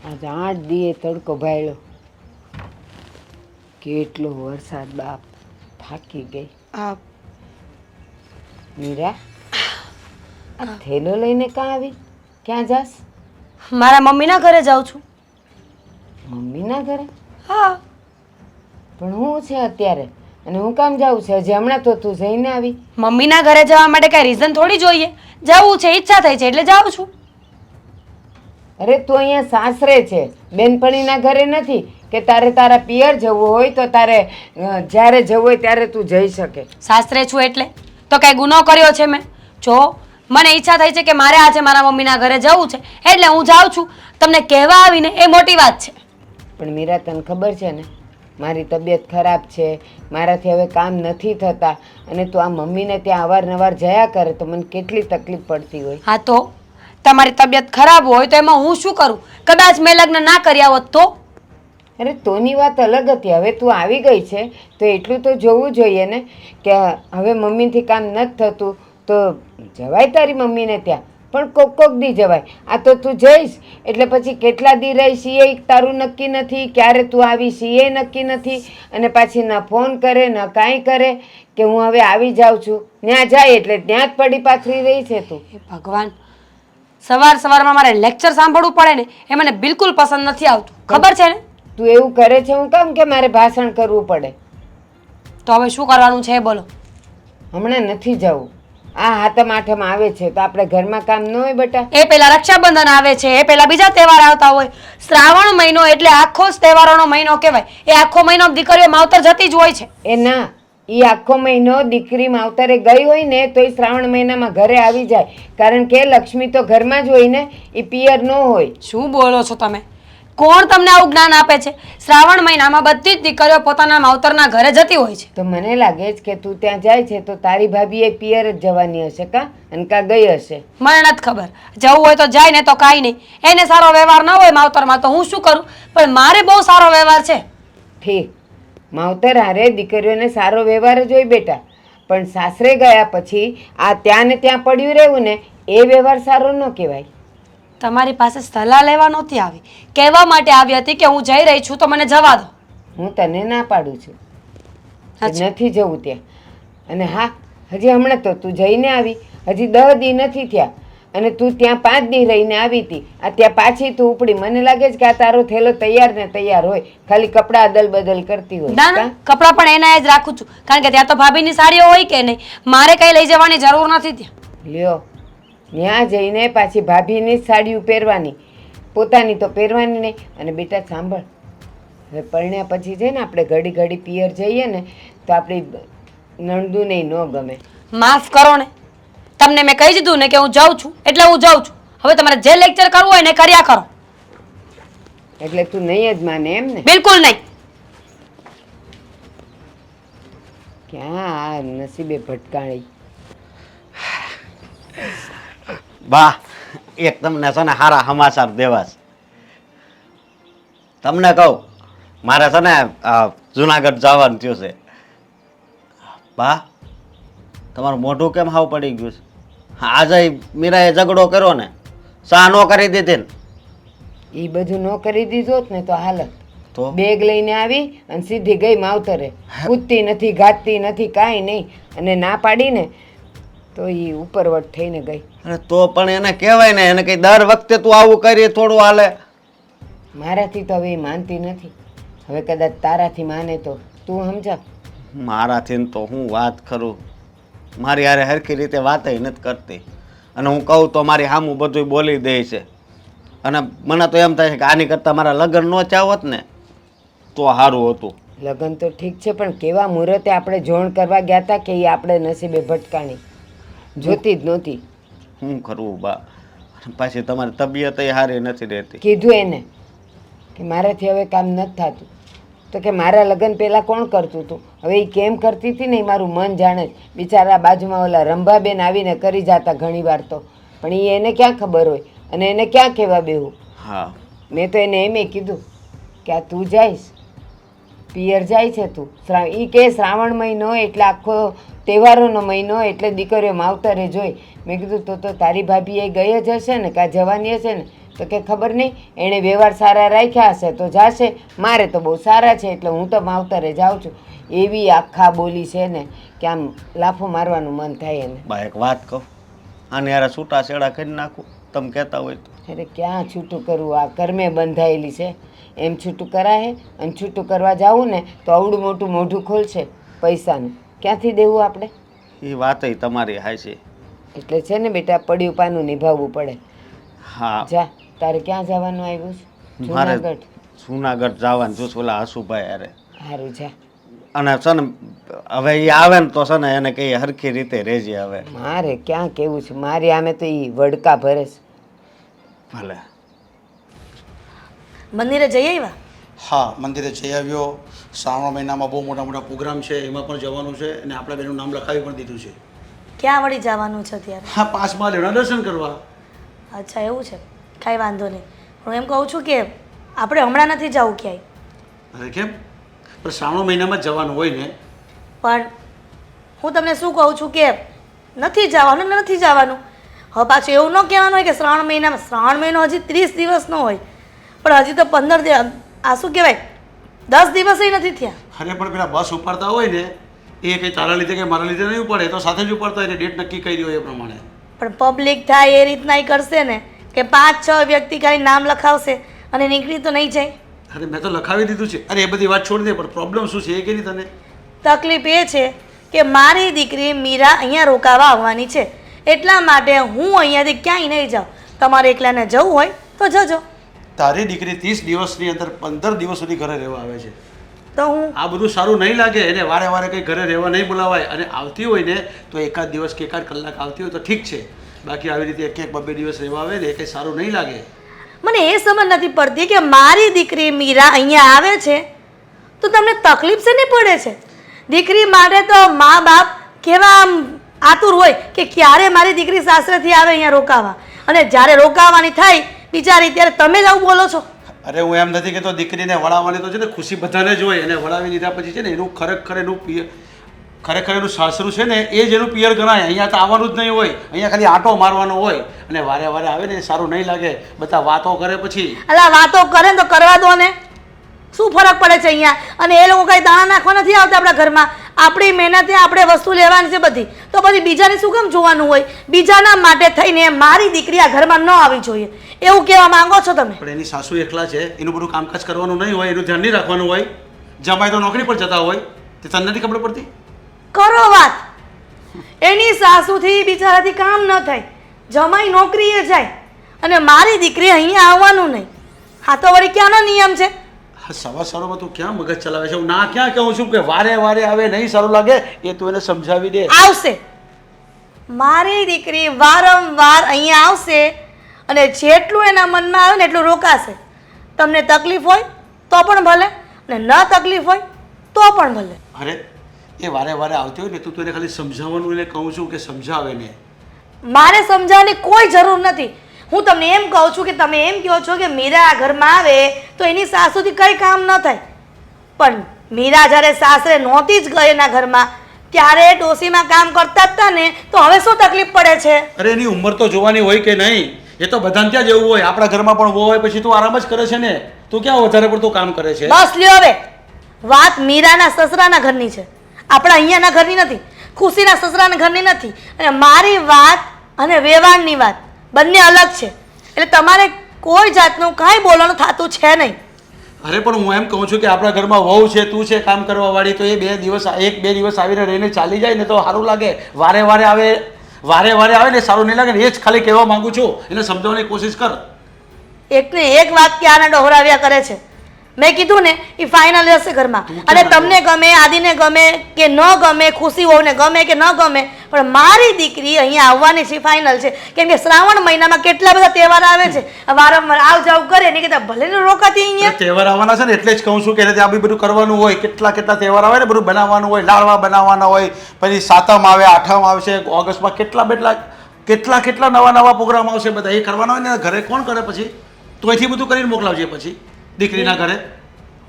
આજ 8 દીએ તડકો ભાળ્યો. કેટલો વરસાદ બાપ, થાકી ગઈ. મીરા, આ થેલો લઈને કાં આવી? ક્યાં જાસ? મારા મમ્મીના ઘરે જાઉં છું. મમ્મીના ઘરે? હા. પણ હું છે અત્યારે, અને હું કામ જાઉં છે? હજી હમણાં તો તું જઈને આવી. મમ્મીના ઘરે જવા માટે કઈ રીઝન થોડી જોઈએ. જવું છે, ઈચ્છા થઈ છે એટલે જાઉં છું. અરે તું અહીંયા સાસરે છે, બેનપણીના ઘરે નથી કે તારે તારા પિયર જવું હોય તો તારે જ્યારે જવું હોય ત્યારે તું જઈ શકે. સાસરે છું એટલે તો કઈ ગુનો કર્યો છે મેં? જો મને ઈચ્છા થઈ છે કે મારે આજે મારા મમ્મીના ઘરે જવું છે એટલે હું જાઉં છું. તમને કહેવા આવીને એ મોટી વાત છે. પણ મીરા, તને ખબર છે ને મારી તબિયત ખરાબ છે, મારાથી હવે કામ નથી થતા, અને તું આ મમ્મીને ત્યાં અવારનવાર જયા કરે તો મને કેટલી તકલીફ પડતી હોય. હા તો તમારી તબિયત ખરાબ હોય તો એમાં હું શું કરું? કદાચ મેં લગ્ન ના કર્યા હોત તો? અરે તોની વાત અલગ હતી. હવે તું આવી ગઈ છે તો એટલું તો જોવું જોઈએ ને કે હવે મમ્મીથી કામ નથી થતું તો જવાય તારી મમ્મીને ત્યાં, પણ કોક દી જવાય. આ તો તું જઈશ એટલે પછી કેટલા દી રહીશ એ તારું નક્કી નથી, ક્યારે તું આવીશ એ નક્કી નથી, અને પાછી ના ફોન કરે ન કાંઈ કરે કે હું હવે આવી જાઉં છું. ત્યાં જાય એટલે ત્યાં જ પડી પાથરી રહી છે તું. હે ભગવાન, સવારમાં મારે લેક્ચર સાંભળવું પડે ને એ મને બિલકુલ પસંદ નથી આવતું. ખબર છે ને? તું એવું કરે છે હું કામ કે મારે ભાષણ કરવું પડે? તો હવે શું કરવાનું છે એ બોલો. હમણાં નથી જવું. આ હાતમ આઠમ આવે છે તો આપણે ઘરમાં કામ ન હોય બેટા? એ પેલા રક્ષાબંધન આવે છે, એ પેલા બીજા તહેવાર આવતા હોય. શ્રાવણ મહિનો એટલે આખો જ તહેવારોનો મહિનો કહેવાય. એ આખો મહિનો દીકરીઓ માવતર જતી જ હોય છે. એ ના, એ આખો મહિનો દીકરી માવતરે ગઈ હોય ને તો એ શ્રાવણ મહિનામાં ઘરે આવી જાય, કારણ કે લક્ષ્મી તો ઘરમાં જ હોય ને, એ પિયર ન હોય. શું બોલો છો તમે? કોણ તમને આવું જ્ઞાન આપે છે? શ્રાવણ મહિનામાં બધી જ દીકરીઓ પોતાના માવતરના ઘરે જતી હોય છે. તો મને લાગે છે કે તું ત્યાં જાય છે તો તારી ભાભી એ પિયર જ જવાની હશે કાં, અને કાં ગઈ હશે. મને નથી ખબર. જવું હોય તો જાય ને તો કાંઈ નહીં. એને સારો વ્યવહાર ન હોય માવતરમાં તો હું શું કરું? પણ મારે બહુ સારો વ્યવહાર છે. ઠીક, માવતર હારે દીકરીઓને સારો વ્યવહાર જ હોય બેટા, પણ સાસરે ગયા પછી આ ત્યાં ને ત્યાં પડ્યું રહેવું ને એ વ્યવહાર સારો ન કહેવાય. તમારી પાસે સલાહ લેવા નહોતી આવી, કહેવા માટે આવી હતી કે હું જઈ રહી છું તો મને જવા દો. હું તને ના પાડું છું કે નથી જવું ત્યાં. અને હા, હજી હમણાં તો તું જઈને આવી, હજી 10 દી નથી થયા, અને તું ત્યાં 5 દી રહીને આવી હતી. આ ત્યાં પાછી તું ઉપડી. મને લાગે છે કે આ તારો થેલો તૈયાર ને તૈયાર હોય, ખાલી કપડાં અદલ બદલ કરતી હોય. ના ના, કપડાં પણ એના જ રાખું છું, કારણ કે ત્યાં તો ભાભીની સાડીઓ હોય કે નહીં. મારે કઈ લઈ જવાની જરૂર નથી ત્યાં. લ્યો, ત્યાં જઈને પાછી ભાભીની જ સાડીઓ પહેરવાની, પોતાની તો પહેરવાની નહીં. અને બેટા સાંભળ, હવે પરણ્યા પછી છે ને આપણે ઘડી ઘડી પિયર જઈએ ને તો આપણી નણદુને ન ગમે. માફ કરો ને, તમને મેં કહી દીધું ને કે હું જાઉં છું એટલે હું જાઉં છું. હવે તમારે જે લેક્ચર કરવું હોય ને કર્યા કરો. એટલે તું નહીં જ માને એમ ને? બિલકુલ નહીં. ક્યાં આ નસીબે ભટકાણી. બા, એક તમને છે ને સારા સમાચાર દેવા છે. તમને કહું, મારે છે ને જુનાગઢ જવાનું થયું છે. બા, તમારું મોઢું કેમ હાવ પડી ગયું છે? આજે મીરાએ ઝઘડો કર્યો ને, સા ન કરી દીધી ને. એ બધું ન કરી દીધું હોત ને તો હાલત. તો બેગ લઈને આવી અને સીધી ગઈ માવતરે. કૂદતી નથી, ગાતી નથી, કાંઈ નહીં. અને ના પાડીને તો એ ઉપરવટ થઈને ગઈ. અરે તો પણ એને કહેવાય ને, એને કઈ દર વખતે તું આવું કરી થોડું હાલે. મારાથી તો હવે એ માનતી નથી. હવે કદાચ તારાથી માને તો તું સમજા. મારાથી તો હું વાત કરું, મારી હારે હરખી રીતે વાતય નથી કરતી, અને હું કહું તો મારી સામું બધું બોલી દે છે. અને મને તો એમ થાય છે કે આની કરતાં મારા લગ્ન ન ચાવત ને તો સારું હતું. લગ્ન તો ઠીક છે, પણ કેવા મુહૂર્તે આપણે જોણ કરવા ગયા હતા કે એ આપણે નસીબે ભટકાણી. જોતી જ નહોતી. શું કરવું બા? પાછી તમારી તબિયત સારી નથી રહેતી. કીધું એને કે મારાથી હવે કામ નથી થતું, તો કે મારા લગ્ન પહેલાં કોણ કરતું હતું? હવે એ કેમ કરતી હતી ને એ મારું મન જાણે જ. બિચારા બાજુમાં ઓલા રંભાબેન આવીને કરી જતા ઘણી વાર તો, પણ એ એને ક્યાં ખબર હોય, અને એને ક્યાં કહેવા બેવું. હા, મેં તો એને એમ કીધું કે આ તું જઈશ, પિયર જાય છે તું. એ કે શ્રાવણ મહિનો એટલે આખો તહેવારોનો મહિનો એટલે દીકરીઓ માવતરે જોઈ. મેં કીધું તો તારી ભાભી એ ગઈ જ હશે ને, કાં જવાની હશે ને? તો કે ખબર નહીં, એણે વ્યવહાર સારા રાખ્યા હશે તો જાશે, મારે તો બહુ સારા છે એટલે હું તો માવતરે જાઉં છું. એવી આખા બોલી છે ને કે આમ લાફો મારવાનું મન થાય એને. બા એક વાત કહું, આને યાર છૂટા છેડા કરી નાખું તમે કહેતા હોય તો. અરે ક્યાં છૂટું કરવું, આ કર્મે બંધાયેલી છે, એમ છૂટું કરાય? અને છૂટું કરવા જાવું ને તો અવડું મોટું મોઢું ખોલશે પૈસાનું, ક્યાંથી દેવું આપણે? એ વાતય તમારી હાય છે. એટલે છે ને બેટા, પડ્યું પાનું નિભાવવું પડે. હા જા, તારે ક્યાં જવાનું આવ્યું છે? મારે જુનાગઢ. જુનાગઢ જવાનું છું ઓલા હસુભાઈ યારે. સારું, જા. અને છે ને હવે એ આવે ને તો છે ને એને કઈ હરખી રીતે રહેજે હવે. મારે ક્યાં કેવું છે, મારી આમે તો એ વડકા ભરે છે. ભલે. મંદિરે જઈ આવ્યા? હા, મંદિરે જઈ આવ્યો. શ્રાવણ મહિનામાં બહુ મોટા મોટા પ્રોગ્રામ છે, એમાં પણ જવાનું છે અને આપણા બેનું નામ લખાવી પણ દીધું છે. ક્યાં વળી જવાનું છે અત્યારે? હા, 5 મહાદેવના દર્શન કરવા. અચ્છા, એવું છે. કાંઈ વાંધો નહીં. હું એમ કહું છું કે આપણે હમણાં નથી જવું ક્યાંય. અરે કેમ? પણ શ્રાવણ મહિનામાં જ જવાનું હોય ને. પણ હું તમને શું કહું છું કે નથી જવાનું ને નથી જવાનું. હવે પાછું એવું ન કહેવાનું હોય કે શ્રાવણ મહિનામાં, શ્રાવણ મહિનો હજી 30 દિવસનો હોય, પણ હજી તો 15 દિવસ, આ શું કહેવાય, 10 દિવસય નથી થયા. અરે પણ પેલા બસ ઉપાડતા હોય ને એ કંઈ તારા લીધે કે મારા લીધે નહીં ઉપાડે, તો સાથે જ ઉપાડતા હોય ને ડેટ નક્કી કરી હોય એ પ્રમાણે. પણ પબ્લિક થાય એ રીતના ય કરશે ને કે 5-6 વ્યક્તિ ખાલી નામ લખાવશે અને નીકળી તો નહીં જાય. અરે મેં તો લખાવી દીધું છે. અરે એ બધી વાત છોડી દે, પણ પ્રોબ્લેમ શું છે એ કે તને? તકલીફ એ છે કે મારી દીકરી મીરા અહીંયા રોકાવા આવવાની છે, એટલા માટે હું અહીંયાથી ક્યાંય નહીં જાઉં. તમારે એકલાને જવું હોય તો જજો. તારી દીકરી 30 દિવસની અંદર 15 દિવસ સુધી ઘરે રહેવા આવે છે. તો હું આ બધું સારું નહીં લાગે. એને વારે વારે કંઈ ઘરે રહેવા નહીં બોલાવાય. અને આવતી હોય ને તો એકાદ દિવસ કે એકાદ કલાક આવતી હોય તો ઠીક છે, બાકી આવી રીતે એક 2 દિવસ રહેવા આવે ને એ કંઈ સારું નહીં લાગે. મને એ સમજ નથી પડતી કે મારી દીકરી મીરા અહીંયા આવે છે તો તમને તકલીફ શેની પડે છે? દીકરી માટે તો મા બાપ કેવા આમ આતુર હોય કે ક્યારે મારી દીકરી સાસરેથી આવે અહીંયા રોકાવા, અને જ્યારે રોકાવાની થાય બિચારી ત્યારે તમે જ આવું બોલો છો. અરે હું એમ નથી કહેતો દીકરીને વળાવવાની તો છે ને ખુશી બધાને જ હોય, અને વળાવી લીધા પછી છે ને એનું ખરેખર એનું સાસરું છે ને એ જ એનું પિયર ગણાય. અહીંયા તો આવવાનું જ નહીં હોય, અહીંયા ખાલી આંટો મારવાનો હોય, અને વારે વારે આવે ને એ સારું નહીં લાગે. બધા વાતો કરે પછી. અલા વાતો કરે ને તો કરવા દો ને, શું ફરક પડે છે અહીંયા? અને એ લોકો કઈ દાણા નાખવા નથી આવતા આપણા ઘરમાં. આપણી મહેનતે આપણે વસ્તુ લેવાની છે બધી, તો પછી બીજાને શું કામ જોવાનું હોય? બીજાના માટે થઈને મારી દીકરી આ ઘરમાં ન આવી જોઈએ એવું કહેવા માંગો છો તમે? પણ એની સાસુ એકલા છે, એનું બધું કામકાજ કરવાનું નહીં હોય, એનું ધ્યાન નહીં રાખવાનું હોય. જમાઈ તો નોકરી પર જતા હોય, તે તને નથી ખબર પડતી? કરો વાત. એની સાસુથી બિચારાથી કામ ન થાય, જમાઈ નોકરીએ જાય અને મારી દીકરી અહીંયા આવવાનું નહીં. હા તો વળી ક્યાંનો નિયમ છે? સવારમાં તું ક્યાં મગજ ચલાવે છે? હું ના ક્યાં કહું છું કે વારે વારે આવે નહીં સારું લાગે, એ તું એને સમજાવી દે. આવશે, મારી દીકરી વારંવાર અહીંયા આવશે અને જેટલું એના મનમાં આવે ને એટલું રોકાશે. તમને તકલીફ હોય તો પણ ભલે, અને ન તકલીફ હોય તો પણ ભલે. અરે એ વારે વારે આવતી હોય ને તું એને ખાલી સમજાવવાનું, એટલે કહું છું કે સમજાવે ને. મારે સમજાવવાની કોઈ જરૂર નથી. હું તમને એમ કહું છું કે તમે એમ કહો છો કે મીરા આ ઘરમાં આવે તો એની સાસુથી કંઈ કામ ન થાય, પણ મીરા જ્યારે સાસરે નહોતી જ ગઈ એના ઘરમાં ત્યારે ડોસીમાં કામ કરતા જ હતા ને, તો હવે શું તકલીફ પડે છે? અરે એની ઉંમર તો જોવાની હોય કે નહીં? એ તો બધાને ત્યાં જેવું હોય. આપણા ઘરમાં પણ બહુ હોય પછી તું આરામ જ કરે છે ને, તું ક્યાં વધારે પડતું કામ કરે છે? બસ લ્યો હવે, વાત મીરાના સસરાના ઘરની છે, આપણા અહીંયાના ઘરની નથી, ખુશીના સસરાના ઘરની નથી. અને મારી વાત અને વેવાણની વાત બંને અલગ છે, એટલે તમારે કોઈ જાતનું કાંઈ બોલવાનું થતું છે નહીં. અરે પણ હું એમ કહું છું કે આપણા ઘરમાં વહુ છે, તું છે કામ કરવા વાળી, તો એ 1-2 દિવસ આવીને રહીને ચાલી જાય ને તો સારું લાગે. વારે વારે આવે ને સારું નહીં લાગે ને, એ જ ખાલી કહેવા માંગુ છું. એને સમજાવવાની કોશિશ કર. એકને એક વાત ક્યાંના ડહોરાવ્યા કરે છે. મેં કીધું ને એ ફાઇનલ રહેશે ઘરમાં. અને તમને ગમે, આદિને ગમે કે ન ગમે, ખુશી હોવને ગમે કે ન ગમે, પણ મારી દીકરી અહીંયા આવવાની છે ફાઇનલ છે. કેમ કે શ્રાવણ મહિનામાં કેટલા બધા તહેવાર આવે છે, વારંવાર આવ જાવ કરે ને, કીધા ભલે ને રોકાતી અહીંયા. તહેવાર આવવાના છે ને એટલે જ કહું છું કે આ બધું કરવાનું હોય. કેટલા તહેવાર આવે ને, બધું બનાવવાનું હોય, લાડવા બનાવવાના હોય, પછી 7મ આવે, 8મ આવશે, ઓગસ્ટમાં કેટલા નવા પ્રોગ્રામ આવશે, બધા એ કરવાના હોય ને. ઘરે કોણ કરે પછી? તો અહીંથી બધું કરીને મોકલાવજે પછી દીકરીના ઘરે.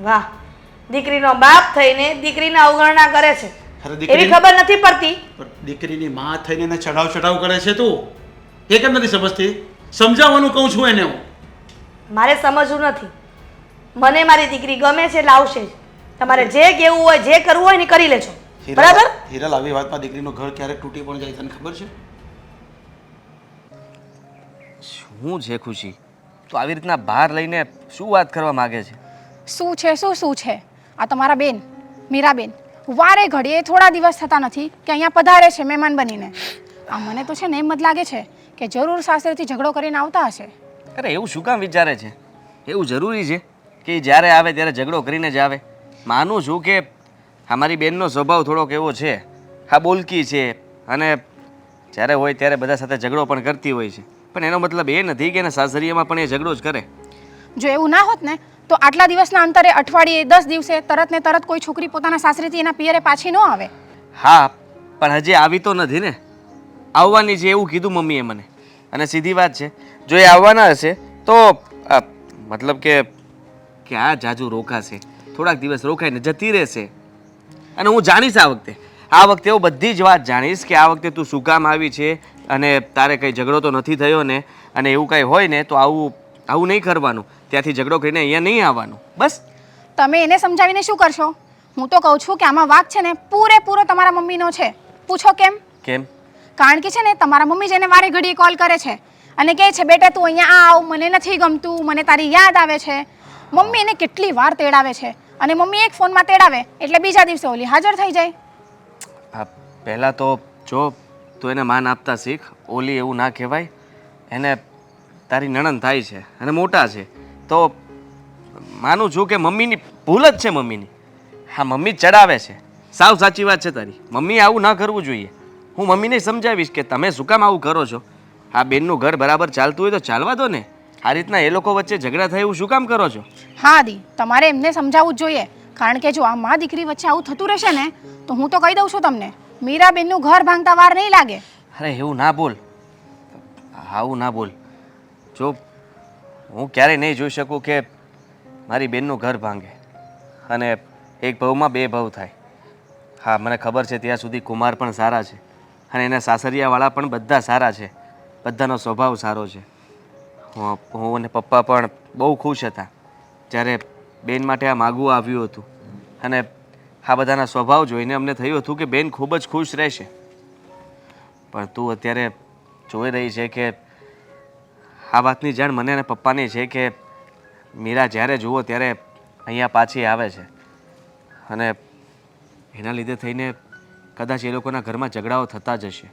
વાહ, દીકરીનો બાપ થઈને દીકરીના અવગણના કરે છે, અરે એવી ખબર નથી પડતી. દીકરીની માં થઈને એને ચઢાવ કરે છે તું, એ કેમ નથી સમજતી? સમજાવવાનું કહું છું એને હું. મારે સમજવું નથી. મને મારી દીકરી ગમે છે એટલે આવશે જ. તમારે જે કહેવું હોય જે કરવું હોય ને એ કરી લેજો, બરાબર? હિરલ, આવી વાતમાં દીકરીનું ઘર ક્યારેક તૂટી પણ જાય, તને ખબર છે? શું છે ખુશી? તો આવી રીતના બહાર લઈને શું વાત કરવા માંગે છે? શું છે શું છે આ તમારા બેન મીરાબેન વારે ઘડીએ થોડા દિવસ થતા નથી કે અહીંયા પધારે છે મહેમાન બનીને. આ મને તો છે ને એમ જ લાગે છે કે જરૂર સાસરેથી ઝઘડો કરીને આવતા હશે. અરે એવું શું કામ વિચારે છે? એવું જરૂરી છે કે ઈ જ્યારે આવે ત્યારે ઝઘડો કરીને જ આવે? માનું છું કે અમારી બેનનો સ્વભાવ થોડોક એવો છે, હા બોલકી છે, અને જ્યારે હોય ત્યારે બધા સાથે ઝઘડો પણ કરતી હોય છે, પણ એનો મતલબ એ નથી કે એના સાસરિયામાં પણ એ ઝઘડો જ કરે. જો એવું ના હોત ને તો આટલા દિવસના અંતરે અઠવાડિયે 10 દિવસે તરત ને તરત કોઈ છોકરી પોતાના સાસરેથી એના પિયરે પાછી ન આવે. હા, પણ હજી આવી તો નથી ને. આવવાની છે એવું કીધું મમ્મીએ મને. અને સીધી વાત છે, જો એ આવવાના હશે તો મતલબ કે આ જાજુ રોકાશે, થોડાક દિવસ રોકાઈને જતી રહેશે. અને હું જાણીશ આ વખતે હું બધી જ વાત જાણીશ કે આ વખતે તું શું કામ આવી છે, અને તારે કંઈ ઝઘડો તો નથી થયો ને, અને એવું કંઈ હોય ને તો આવું નહીં કરવાનું, ત્યાંથી ઝઘડો કરીને અહીંયા નહીં આવવાનું. બસ. તમે એને સમજાવીને શું કરશો? હું તો કહું છું કે આમાં વાંક છે ને પૂરેપૂરો તમારા મમ્મીનો છે. પૂછો કેમ? કેમ? કારણ કે છે ને તમારા મમ્મી જેને વારે ઘડીએ કોલ કરે છે અને કહે છે બેટા તું અહીંયા આવ, મને નથી ગમતું, મને તારી યાદ આવે છે. મમ્મી એને કેટલી વાર તેડાવે છે અને મમ્મી એક ફોનમાં તેડાવે એટલે બીજા દિવસે ઓલી હાજર થઈ જાય. હા, પહેલાં તો જો તું એને માન આપતા શીખ. ઓલી એવું ના કહેવાય. એને તારી નણંદ થાય છે અને મોટા છે તો માનું છું કે મમ્મીની ભૂલ જ છે. મમ્મીની હા, મમ્મી ચડાવે છે. સાવ સાચી વાત છે તારી. મમ્મીએ આવું ના કરવું જોઈએ. હું મમ્મીને સમજાવીશ કે તમે શું કામ આવું કરો છો. આ બેનનું ઘર બરાબર ચાલતું હોય તો ચાલવા દો ને. આ રીતના એ લોકો વચ્ચે ઝઘડા થાય એવું શું કામ કરો છો? હા દી, તમારે એમને સમજાવવું જ જોઈએ. કારણ કે જો આ મા દીકરી વચ્ચે આવું થતું રહેશે ને તો હું તો કહી દઉં છું તમને, મીરાબેનનું ઘર ભાંગતા વાર નહીં લાગે. અરે એવું ના બોલ, આવું ના બોલ. જો હું ક્યારેય નહીં જોઈ શકું કે મારી બેનનું ઘર ભાંગે અને એક ભવમાં બે ભવ થાય. હા, મને ખબર છે ત્યાં સુધી કુમાર પણ સારા છે અને એના સાસરિયાવાળા પણ બધા સારા છે, બધાનો સ્વભાવ સારો છે. હું અને પપ્પા પણ બહુ ખુશ હતા જ્યારે બેન માટે આ માગવું આવ્યું હતું, અને આ બધાના સ્વભાવ જોઈને અમને થયું હતું કે બેન ખૂબ જ ખુશ રહેશે. પણ તું અત્યારે જોઈ રહી છે કે આ વાતની જાણ મને અને પપ્પાની છે કે મીરા જ્યારે જુઓ ત્યારે અહીંયા પાછી આવે છે, અને એના લીધે થઈને કદાચ એ લોકોના ઘરમાં ઝઘડાઓ થતા જ હશે.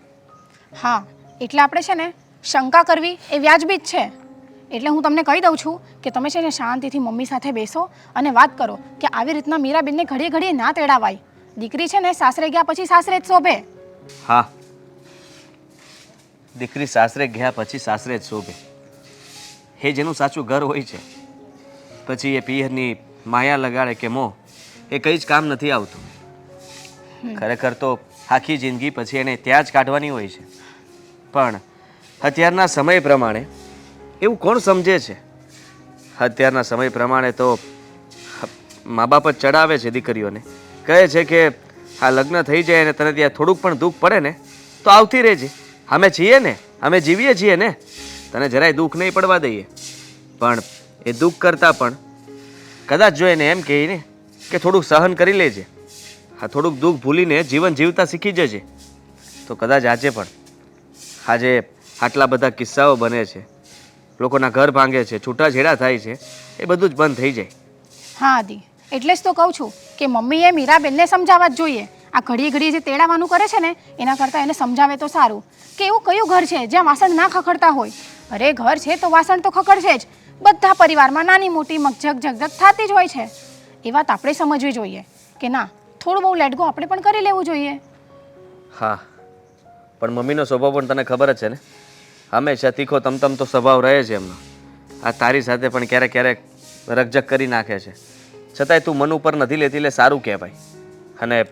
હા, એટલે આપણે છે ને શંકા કરવી એ વ્યાજબી જ છે. એટલે હું તમને કહી દઉં છું કે તમે છે ને શાંતિથી મમ્મી સાથે બેસો અને વાત કરો કે આવી રીતના મીરાબેનને ઘડીએ ઘડીએ ના તેડાવાય. દીકરી છે ને સાસરે ગયા પછી સાસરે જ શોભે. હા, દીકરી સાસરે ગયા પછી સાસરે જ શોભે. એ જેનું સાચું ઘર હોય છે, પછી એ પિયરની માયા લગાડે કે મોહ, એ કંઈ જ કામ નથી આવતું. ખરેખર તો આખી જિંદગી પછી એને ત્યાં જ કાઢવાની હોય છે. પણ અત્યારના સમય પ્રમાણે એવું કોણ સમજે છે? અત્યારના સમય પ્રમાણે તો મા બાપ જ ચડાવે છે દીકરીઓને, કહે છે કે આ લગ્ન થઈ જાય અને તને ત્યાં થોડુંક પણ દુઃખ પડે ને તો આવતી રહેજે, અમે છીએ ને, અમે જીવીએ છીએ ને, તને જરાય દુઃખ નહીં પડવા દઈએ. પણ એ દુઃખ કરતાં પણ કદાચ જો એને એમ કહે ને કે થોડુંક સહન કરી લેજે, આ થોડુંક દુઃખ ભૂલીને જીવન જીવતા શીખી જજે, તો કદાચ આજે આટલા બધા કિસ્સાઓ બને છે, લોકોના ઘર ભાંગે છે, છૂટાછેડા થાય છે, એ બધું જ બંધ થઈ જાય. હા દી, એટલે જ તો કહું છું કે મમ્મીએ મીરાબેનને સમજાવવા જ જોઈએ. આ ઘડીએ ઘડીએ જે તેડાવાનું કરે છે ને એના કરતાં એને સમજાવે તો સારું કે એવું કયું ઘર છે જ્યાં વાસણ ના ખખડતા હોય. અરે ઘર છે તો વાસણ તો ખખડશે જ. બધા પરિવારમાં નાની મોટી મગજગ ઝગઝગ થતી જ હોય છે. એ વાત આપણે સમજવી જોઈએ કે ના, થોડું બહુ લેટ ગો આપણે પણ કરી લેવું જોઈએ. હા, પણ મમ્મીનો સ્વભાવ પણ તને ખબર જ છે ને, હંમેશા તીખો તમતમ તો સ્વભાવ રહે છે એમનો. આ તારી સાથે પણ ક્યારેક ક્યારેક રકઝક કરી નાખે છે, છતાંય તું મન ઉપર નથી લેતી એટલે સારું કહેવાય. અને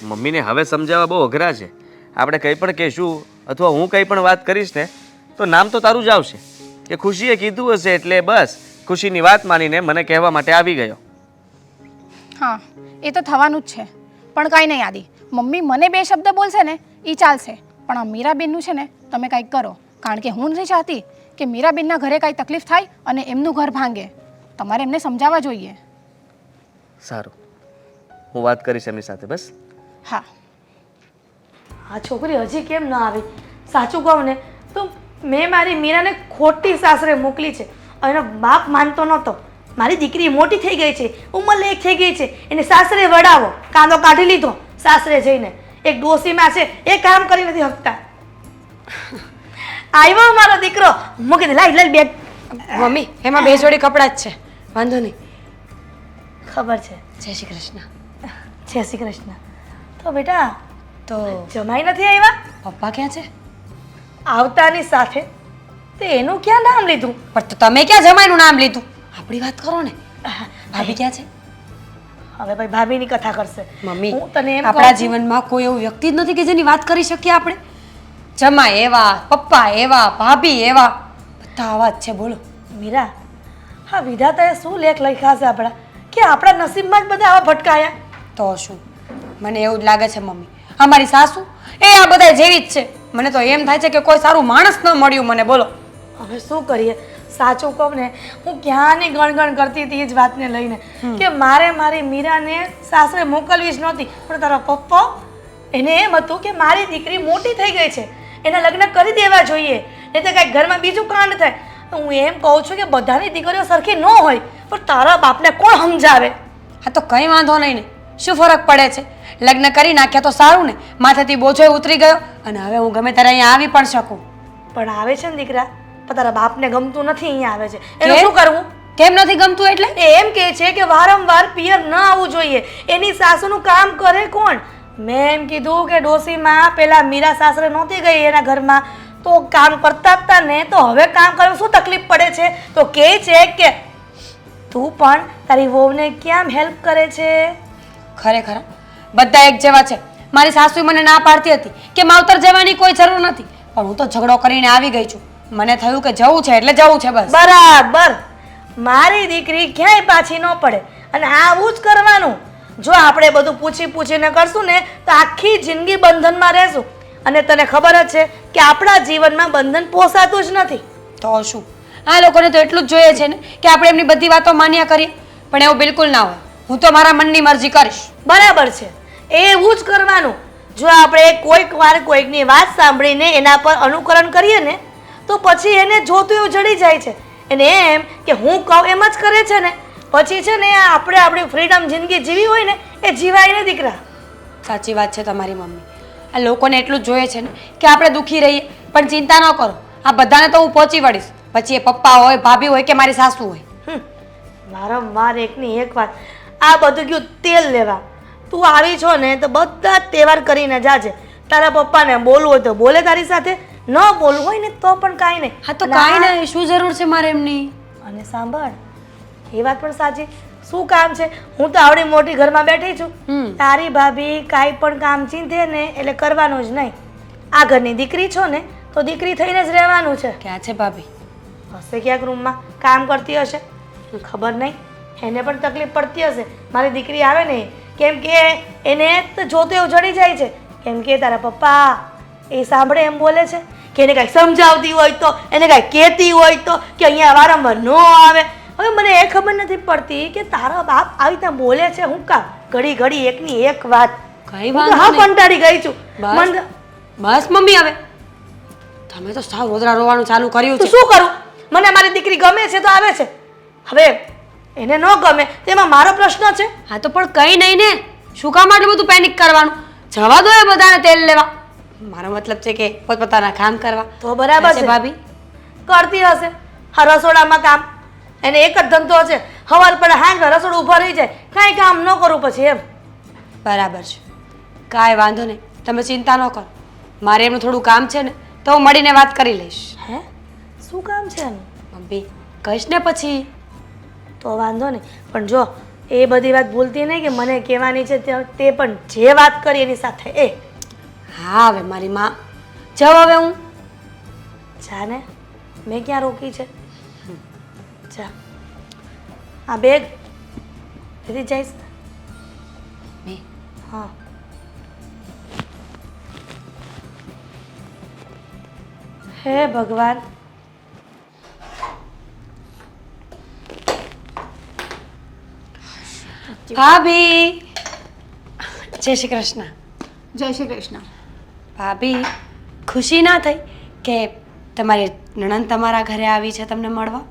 મમ્મીને હવે સમજાવવા બહુ અઘરા છે. આપણે કંઈ પણ કહીશું અથવા હું કંઈ પણ વાત કરીશ ને તો નામ તો તારું જ આવશે કે ખુશીએ કીધું હશે એટલે બસ ખુશીની વાત માનીને મને કહેવા માટે આવી ગયો. હા, એ તો થવાનું જ છે. પણ કાંઈ નહીં આદિ, મમ્મી મને બે શબ્દ બોલશે ને એ ચાલશે, પણ આ મીરાબેનનું છે ને તમે કંઈક કરો. કારણ કે હું નથી ચાહતી કે મીરાબેનના ઘરે કાંઈ તકલીફ થાય અને એમનું ઘર ભાંગે. તમારે એમને સમજાવવા જોઈએ. સારું, હું વાત કરીશ એમની સાથે. બસ હા. આ છોકરી હજી કેમ ન આવી? સાચું કહું ને તો મેં મારી મીરાને ખોટી સાસરે મોકલી છે. એનો બાપ માનતો નહોતો. મારી દીકરી મોટી થઈ ગઈ છે, ઉંમરલાયક થઈ ગઈ છે, એને સાસરે વડાવો. કાંદો કાઢી લીધો સાસરે જઈને. એક ડોસીમાં છે એ કામ કરી નથી શકતા. આવ્યો મારો દીકરો, મૂકી દે. લાઈ લાઈ બેગ. મમ્મી એમાં બે જોડી કપડાં જ છે, વાંધો નહીં. ખબર છે. જય શ્રી કૃષ્ણ. જય શ્રી કૃષ્ણ. તો બેટા તો જમાઈ નથી આવ્યા? પપ્પા ક્યાં છે? આવતાની સાથે તે એનું ક્યાં નામ લીધું? પણ તો તમે ક્યાં જમાઈનું નામ લીધું? આપણી વાત કરો ને. ભાભી ક્યાં છે? હવે ભાઈ ભાભીની કથા કરશે. મમ્મી હું તને એમ આપણા કહું છું, જીવનમાં કોઈ એવું વ્યક્તિ જ નથી કે જેની વાત કરી શકીએ આપણે. જમાઈ એવા, પપ્પા એવા, ભાભી એવા, બધા આવા જ છે. બોલો. મીરા, હા વિધાતાએ શું લેખ લખ્યા છે આપણા કે આપણા નસીબમાં જ બધા આવા ભટકાયા? તો શું, મને એવું જ લાગે છે મમ્મી. અમારી સાસુ એ આ બધા જેવી જ છે. મને તો એમ થાય છે કે કોઈ સારું માણસ ન મળ્યું મને. બોલો. હવે શું કરીએ? સાચું કહું ને, હું ક્યાંની ગણગણ કરતી હતી એ જ વાતને લઈને કે મારે મારી મીરાને સાસરે મોકલવી જ નહોતી. પણ તારા પપ્પા, એને એમ હતું કે મારી દીકરી મોટી થઈ ગઈ છે, એના લગ્ન કરી દેવા જોઈએ, નહીં તો કાંઈક ઘરમાં બીજું કાંડ થાય. તો હું એમ કહું છું કે બધાની દીકરીઓ સરખી ન હોય, પણ તારા બાપને કોણ સમજાવે? હા તો કંઈ વાંધો નહીં ને, શું ફરક પડે છે? લગ્ન કરી નાખ્યા તો સારું ને, માથેથી બોજો ઉતરી ગયો અને હવે હું ગમે ત્યારે અહીંયા આવી પણ શકું. પણ આવે છે ને દીકરા, પણ તારા બાપને ગમતું નથી અહીંયા આવે છે. કેમ? એનું શું કરવું? કેમ નથી ગમતું એટલે? એ એમ કહે છે કે વારંવાર પિયર ન આવવું જોઈએ. એની સાસુનું કામ કરે કોણ? મેં એમ કીધું કે ડોસીમાં પેલા મીરા સાસરે નહોતી ગઈ એના ઘરમાં તો કામ કરતા જ હતા ને, તો હવે કામ કરવા શું તકલીફ પડે છે? તો કહે છે કે તું પણ તારી વહુને કેમ હેલ્પ કરે છે? ખરેખર બધા એક જેવા છે. મારી સાસુએ મને ના પાડતી હતી કે માવતર જવાની કોઈ જરૂર નથી, પણ હું તો ઝઘડો કરીને આવી ગઈ છું. મને થયું કે જવું છે એટલે જવું છે બસ. બરાબર. મારી દીકરી ક્યાંય પાછી ન પડે અને આવું જ કરવાનું. જો આપણે બધું પૂછી પૂછીને કરશું ને તો આખી જિંદગી બંધનમાં રહેશું. અને તને ખબર જ છે કે આપણા જીવનમાં બંધન પોસાતું જ નથી. તો શું, આ લોકોને તો એટલું જ જોઈએ છે ને કે આપણે એમની બધી વાતો માન્યા કરીએ, પણ એવું બિલકુલ ના હોય. હું તો મારા મનની મરજી કરીશ. બરાબર છે, એવું જ કરવાનું. જો આપણે કોઈક વાર કોઈકની વાત સાંભળીને એના પર અનુકરણ કરીએ ને તો પછી એને જોતું એવું જડી જાય છે. એને એમ કે હું કહું એમ જ કરે છે ને, પછી છે ને આપણે આપણી ફ્રીડમ જિંદગી જીવી હોય ને એ જીવાય ને દીકરા. સાચી વાત છે તમારી મમ્મી. આ લોકોને એટલું જ જોઈએ છે ને કે આપણે દુઃખી રહીએ, પણ ચિંતા ન કરો, આ બધાને તો હું પહોંચી વળીશ. પછી એ પપ્પા હોય, ભાભી હોય કે મારી સાસુ હોય. વારંવાર એકની એક વાત. આ બધું ગયું તેલ લેવા. તું આવી છો ને તો બધા જ તહેવાર કરીને જાજે. તારા પપ્પાને બોલવું હોય તો બોલે તારી સાથે, ન બોલવું હોય ને તો પણ કાંઈ નહીં. હા તો કાંઈ નહીં, શું જરૂર છે મારે એમની? અને સાંભળ, એ વાત પણ સાચી. શું કામ છે? હું તો આવડી મોટી ઘરમાં બેઠી છું. તારી ભાભી કાંઈ પણ કામ ચીંધે ને એટલે કરવાનું જ નહીં. આ ઘરની દીકરી છો ને તો દીકરી થઈને જ રહેવાનું છે. ક્યાં છે ભાભી? હશે ક્યાંક રૂમમાં કામ કરતી હશે, ખબર નહીં. એને પણ તકલીફ પડતી હશે મારી દીકરી આવે ને, કેમ કે એને તો જોતું એવું જડી જાય છે. કેમ કે તારા પપ્પા એ સાંભળે એમ બોલે છે કે એને કાંઈક સમજાવતી હોય તો, એને કાંઈક કહેતી હોય તો, કે અહીંયા વારંવાર ન આવે. હવે મને એ ખબર નથી પડતી કે તારા બાપ આવી રીતે બોલે છે હું કામ? ઘડી ઘડી એકની એક વાત. કઈ હું તો વાંધો હા નહીં. કંટાળી ગઈ છું. બસ. મને બસ મમ્મી, હવે તમે તો સાવ રોદરા રોવાનું ચાલુ કર્યું તો છે. શું કરું? મને મારી દીકરી ગમે છે તો આવે છે, હવે એને ન ગમે તેમાં મારો પ્રશ્ન છે? હા તો પણ કઈ નહીં ને, શું કામ આટલું બધું પેનિક કરવાનું? જવા દો એ બધાને તેલ લેવા. મારો મતલબ છે કે પોતપોતાના કામ કરવા. તો બરાબર છે ભાભી. કરતી હશે હા રસોડામાં કામ. એને એક જ ધંધો છે, સવાર પડે હાંજ રસોડું ઊભા રહી જાય, કાંઈ કામ ન કરું પછી એમ. બરાબર છે, કાંઈ વાંધો નહીં, તમે ચિંતા ન કરો. મારે એમનું થોડું કામ છે ને તો હું મળીને વાત કરી લઈશ. હે શું કામ છે એનું? મમ્મી કહીશ ને પછી. તો વાંધો નહીં, પણ જો એ બધી વાત ભૂલતી નહીં કે મને કહેવાની છે તે પણ જે વાત કરી એની સાથે એ. હા હવે મારી માં, જાઓ હવે હું. જા ને, મેં ક્યાં રોકી છે? જા, આ બેગ લીધી જઈશ. મમ્મી હા હે ભગવાન, ભાભી જય શ્રી કૃષ્ણ. જય શ્રી કૃષ્ણ. ભાભી ખુશી ના થઈ કે તમારી નણંદ તમારા ઘરે આવી છે તમને મળવા?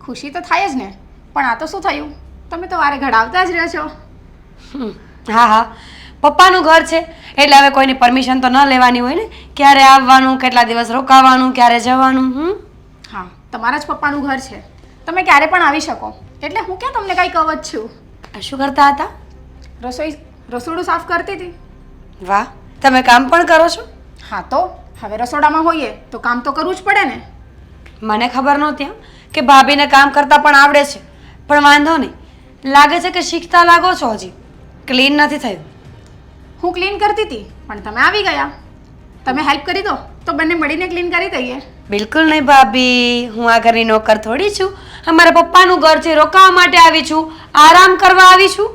ખુશી તો થાય જ ને, પણ આ તો શું થયું? તમે તો વારે ઘડાવતા જ રહ્યો છો. હા હા, પપ્પાનું ઘર છે એટલે હવે કોઈની પરમિશન તો ન લેવાની હોય ને, ક્યારે આવવાનું, કેટલા દિવસ રોકાવાનું, ક્યારે જવાનું. હા, તમારા જ પપ્પાનું ઘર છે, તમે ક્યારે પણ આવી શકો. એટલે હું ક્યાં તમને કંઈ કહું જ છું. શું કરતા હતા? રસોડું સાફ કરતી હતી. વાહ, તમે કામ પણ કરો છો? હા તો હવે રસોડામાં હોઈએ તો કામ તો કરવું જ પડે ને. મને ખબર નહોતી કે ભાભીને કામ કરતા પણ આવડે છે, પણ વાંધો નહીં, લાગે છે કે શીખતા લાગો છો. હજી ક્લીન નથી થયું. હું ક્લીન કરતી હતી પણ તમે આવી ગયા. તમે હેલ્પ કરી દો તો બંને મળીને ક્લીન કરી દઈએ. બિલકુલ નહીં ભાભી, હું આ ઘરની નોકર થોડી છું. અમારા પપ્પાનું ઘર છે, રોકાવા માટે આવી છું, આરામ કરવા આવી છું.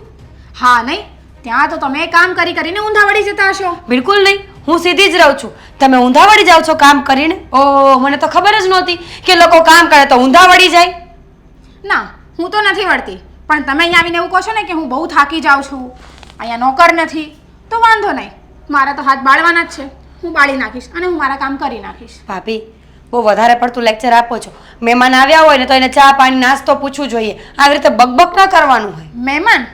હા નહીં, ત્યાં તો તમે કામ કરી કરીને ઊંધા વળી જતા હશો. બિલકુલ નહીં, હું સીધી જ રહું છું. તમે ઊંધા વળી જાઓ છો કામ કરીને? ઓહ, મને તો ખબર જ નહોતી કે લોકો કામ કરે તો ઊંધા વળી જાય. ના, હું તો નથી વળતી, પણ તમે અહીંયા આવીને એવું કહો છો ને કે હું બહુ થાકી જાઉં છું, અહીંયા નોકર નથી, તો વાંધો નહીં, મારા તો હાથ બાળવાના જ છે. હું બાળી નાખીશ અને હું મારા કામ કરી નાખીશ. ભાભી બહુ વધારે પડતું લેક્ચર આપો છો. મહેમાન આવ્યા હોય ને તો એને ચા પાણી નાસ્તો પૂછવું જોઈએ, આવી રીતે બકબક ન કરવાનું હોય. મહેમાન?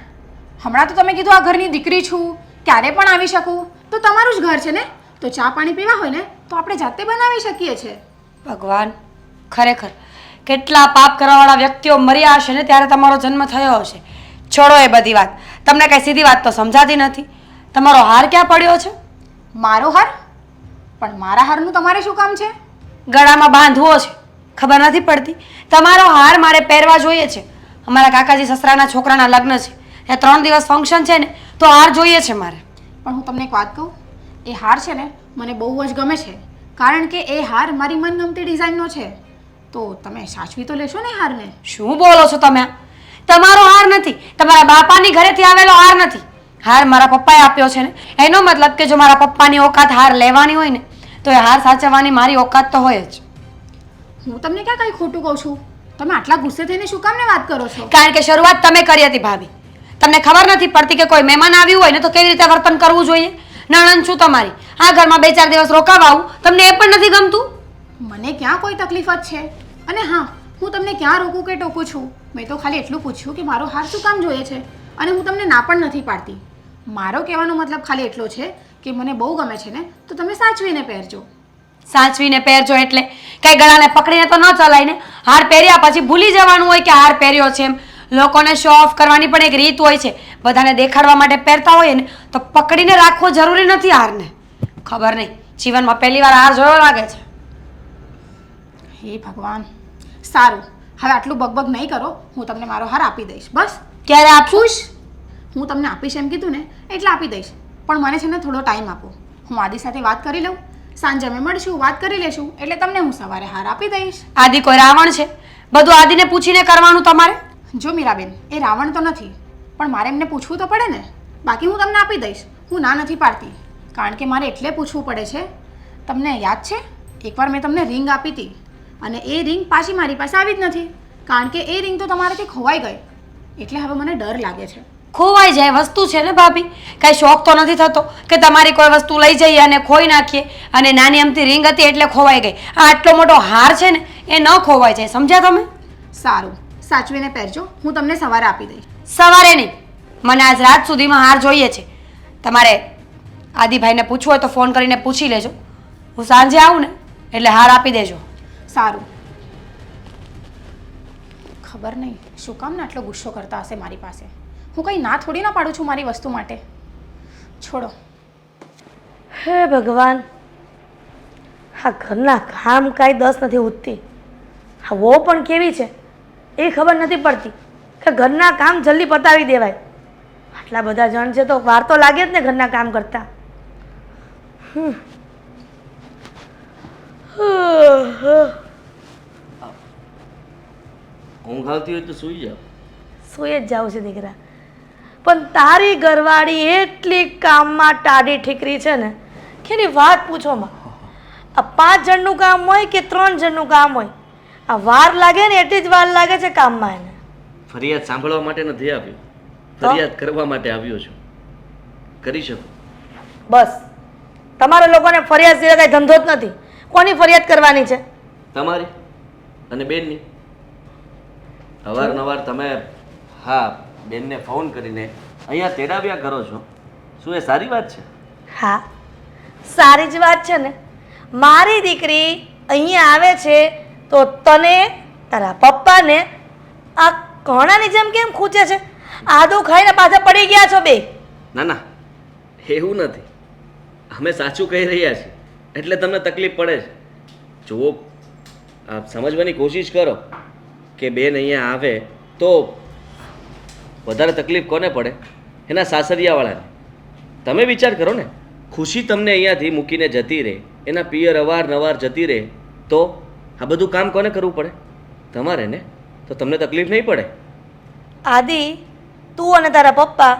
હમણાં તો તમે કીધું આ ઘરની દીકરી છું, ક્યારે પણ આવી શકું, તો તમારું જ ઘર છે ને, તો ચા પાણી પીવા હોય ને તો આપણે જાતે બનાવી શકીએ છીએ. ભગવાન, ખરેખર કેટલા પાપ કરવાવાળા વ્યક્તિઓ મર્યા હશે ને ત્યારે તમારો જન્મ થયો હશે. છોડો એ બધી વાત, તમને કાંઈ સીધી વાત તો સમજાતી નથી. તમારો હાર ક્યાં પડ્યો છે? મારો હાર? પણ મારા હારનું તમારે શું કામ છે? ગળામાં બાંધવો છે, ખબર નથી પડતી? તમારો હાર મારે પહેરવા જોઈએ છે. અમારા કાકાજી સસરાના છોકરાના લગ્ન છે, એ 3 દિવસ ફંક્શન છે ને, તો હાર જોઈએ છે મારે. પણ હું તમને એક વાત કહું, એ હાર છે ને મને બહુ જ ગમે છે, કારણ કે એ હાર મારી મનગમતી ડિઝાઇનનો છે. તો તમે સાચવી તો લેશો ને હારને? શું બોલો છો તમે? તમારો હાર નથી, તમારા બાપાની ઘરેથી આવેલો હાર નથી. હાર મારા પપ્પાએ આપ્યો છે ને, એનો મતલબ કે જો મારા પપ્પાની ઓકાત હાર લેવાની હોય ને તો એ હાર સાચવવાની મારી ઓકાત તો હોય જ. હું તમને ક્યાં કંઈ ખોટું કહું છું? તમે આટલા ગુસ્સે થઈને શું કામને વાત કરો છો? કારણ કે શરૂઆત તમે કરી હતી ભાભી. તમને ખબર નથી પડતી કે કોઈ મહેમાન આવ્યું હોય ને તો કેવી રીતે વર્તન કરવું જોઈએ. નણંદ છું તમારી, આ ઘરમાં 2-4 દિવસ રોકાવા આવું, તમને એ પણ નથી ગમતું? મને ક્યાં કોઈ તકલીફ જ છે? અને હા, હું તમને ક્યાં રોકું કે ટોકું છું? મેં તો ખાલી એટલું પૂછ્યું કે મારો હાર શું કામ જોઈએ છે, અને હું તમને ના પણ નથી પાડતી. મારો કહેવાનો મતલબ ખાલી એટલો છે કે મને બહુ ગમે છે ને, તો તમે સાચવીને પહેરજો. સાચવીને પહેરજો એટલે કઈ ગળાને પકડીને તો ન ચલાય ને. હાર પહેર્યા પછી ભૂલી જવાનું હોય કે હાર પહેર્યો છે એમ. લોકોને શો ઓફ કરવાની પણ એક રીત હોય છે, બધાને દેખાડવા માટે પહેરતા હોય ને તો પકડીને રાખવો જરૂરી નથી હારને. ખબર નહીં, જીવનમાં પહેલી વાર હાર જોયો લાગે છે. હે ભગવાન! સારું, હવે આટલું બકબક નહીં કરો, હું તમને મારો હાર આપી દઈશ. બસ. ક્યારે આપું? હું તમને આપીશ એમ કીધું ને એટલે આપી દઈશ, પણ મને છે ને થોડો ટાઈમ આપો. હું આદિ સાથે વાત કરી લઉં, સાંજે અમે મળશું, વાત કરી લેશું, એટલે તમને હું સવારે હાર આપી દઈશ. આદિ કોઈ રાવણ છે? બધું આદિને પૂછીને કરવાનું તમારે? જો મીરાબેન, એ રાવણ તો નથી, પણ મારે એમને પૂછવું તો પડે ને. બાકી હું તમને આપી દઈશ, હું ના નથી પાડતી, કારણ કે મારે એટલે પૂછવું પડે છે. તમને યાદ છે એકવાર મેં તમને રિંગ આપી હતી અને એ રિંગ પાછી મારી પાસે આવી જ નથી, કારણ કે એ રિંગ તો તમારાથી ખોવાઈ ગઈ. એટલે હવે મને ડર લાગે છે. ખોવાઈ જાય વસ્તુ છે ને ભાભી, કાંઈ શોખ તો નથી થતો કે તમારી કોઈ વસ્તુ લઈ જઈએ અને ખોઈ નાખીએ. અને નાની અમથી રિંગ હતી એટલે ખોવાઈ ગઈ. આ આટલો મોટો હાર છે ને એ ન ખોવાઈ જાય, સમજ્યા તમે? સારું, સાચવીને પહેરજો, હું તમને સવારે આપી દઈશ. સવારે નહીં, મને આજ રાત સુધીમાં હાર જોઈએ છે. તમારે આદિભાઈને પૂછવું હોય તો ફોન કરીને પૂછી લેજો. હું સાંજે આવું ને એટલે હાર આપી દેજો. સારું. ખબર નહીં શું કામ ને આટલો ગુસ્સો કરતા હશે મારી પાસે. હું કંઈ ના થોડી ના પાડું છું મારી વસ્તુ માટે. છોડો. હે ભગવાન, હા ઘરના કામ કાંઈ 10 નથી ઉઠતી. હા વો પણ કેવી છે એ ખબર નથી પડતી કે ઘરના કામ જલ્દી પતાવી દેવાય. આટલા બધા જણ છે તો વાર તો લાગે જ ને ઘરના કામ કરતા. ઊંઘ આવતી હોય તો સૂઈ જાઓ. સૂઈ જ જાઉં છે દીકરા, પણ તારી ઘરવાળી એટલી કામમાં ટાઢી ઠીકરી છે ને કે એની વાત પૂછોમાં. આ 5 જણનું કામ હોય કે 3 જણનું કામ હોય, આ વાર લાગે ને એટલી જ વાર લાગે છે કામમાં એને. ફરિયાદ સાંભળવા માટે નથી આવ્યો, ફરિયાદ કરવા માટે આવ્યો છું. કરી શકો. બસ તમારા લોકોને ફરિયાદ સિવાય કઈ ધંધો જ નથી. કોની ફરિયાદ કરવાની છે? તમારી અને બેનની. અવારનવાર તમે હા બેનને ફોન કરીને અહીંયા તેડાવ્યા કરો છો. શું એ સારી વાત છે? હા, સારી જ વાત છે ને. મારી દીકરી અહીંયા આવે છે તો તને તારા પપ્પાને આ ઘણાની જેમ કેમ ખૂંચે છે? આદુ ખાઈને પાછા પડી ગયા છો બે. ના ના એવું નથી. અમે સાચું કહી રહ્યા છીએ એટલે તમને તકલીફ પડે છે. જુઓ આપ સમજવાની કોશિશ કરો કે બેન અહીંયા આવે તો વધારે તકલીફ કોને પડે? એના સાસરિયાવાળાને. તમે વિચાર કરો ને, ખુશી તમને અહીંયાથી મૂકીને જતી રહે, એના પિયર અવારનવાર જતી રહે તો આ બધું કામ કોને કરવું પડે? તમારે ને. તો તમને તકલીફ નહીં પડે? આદિ, તું અને તારા પપ્પા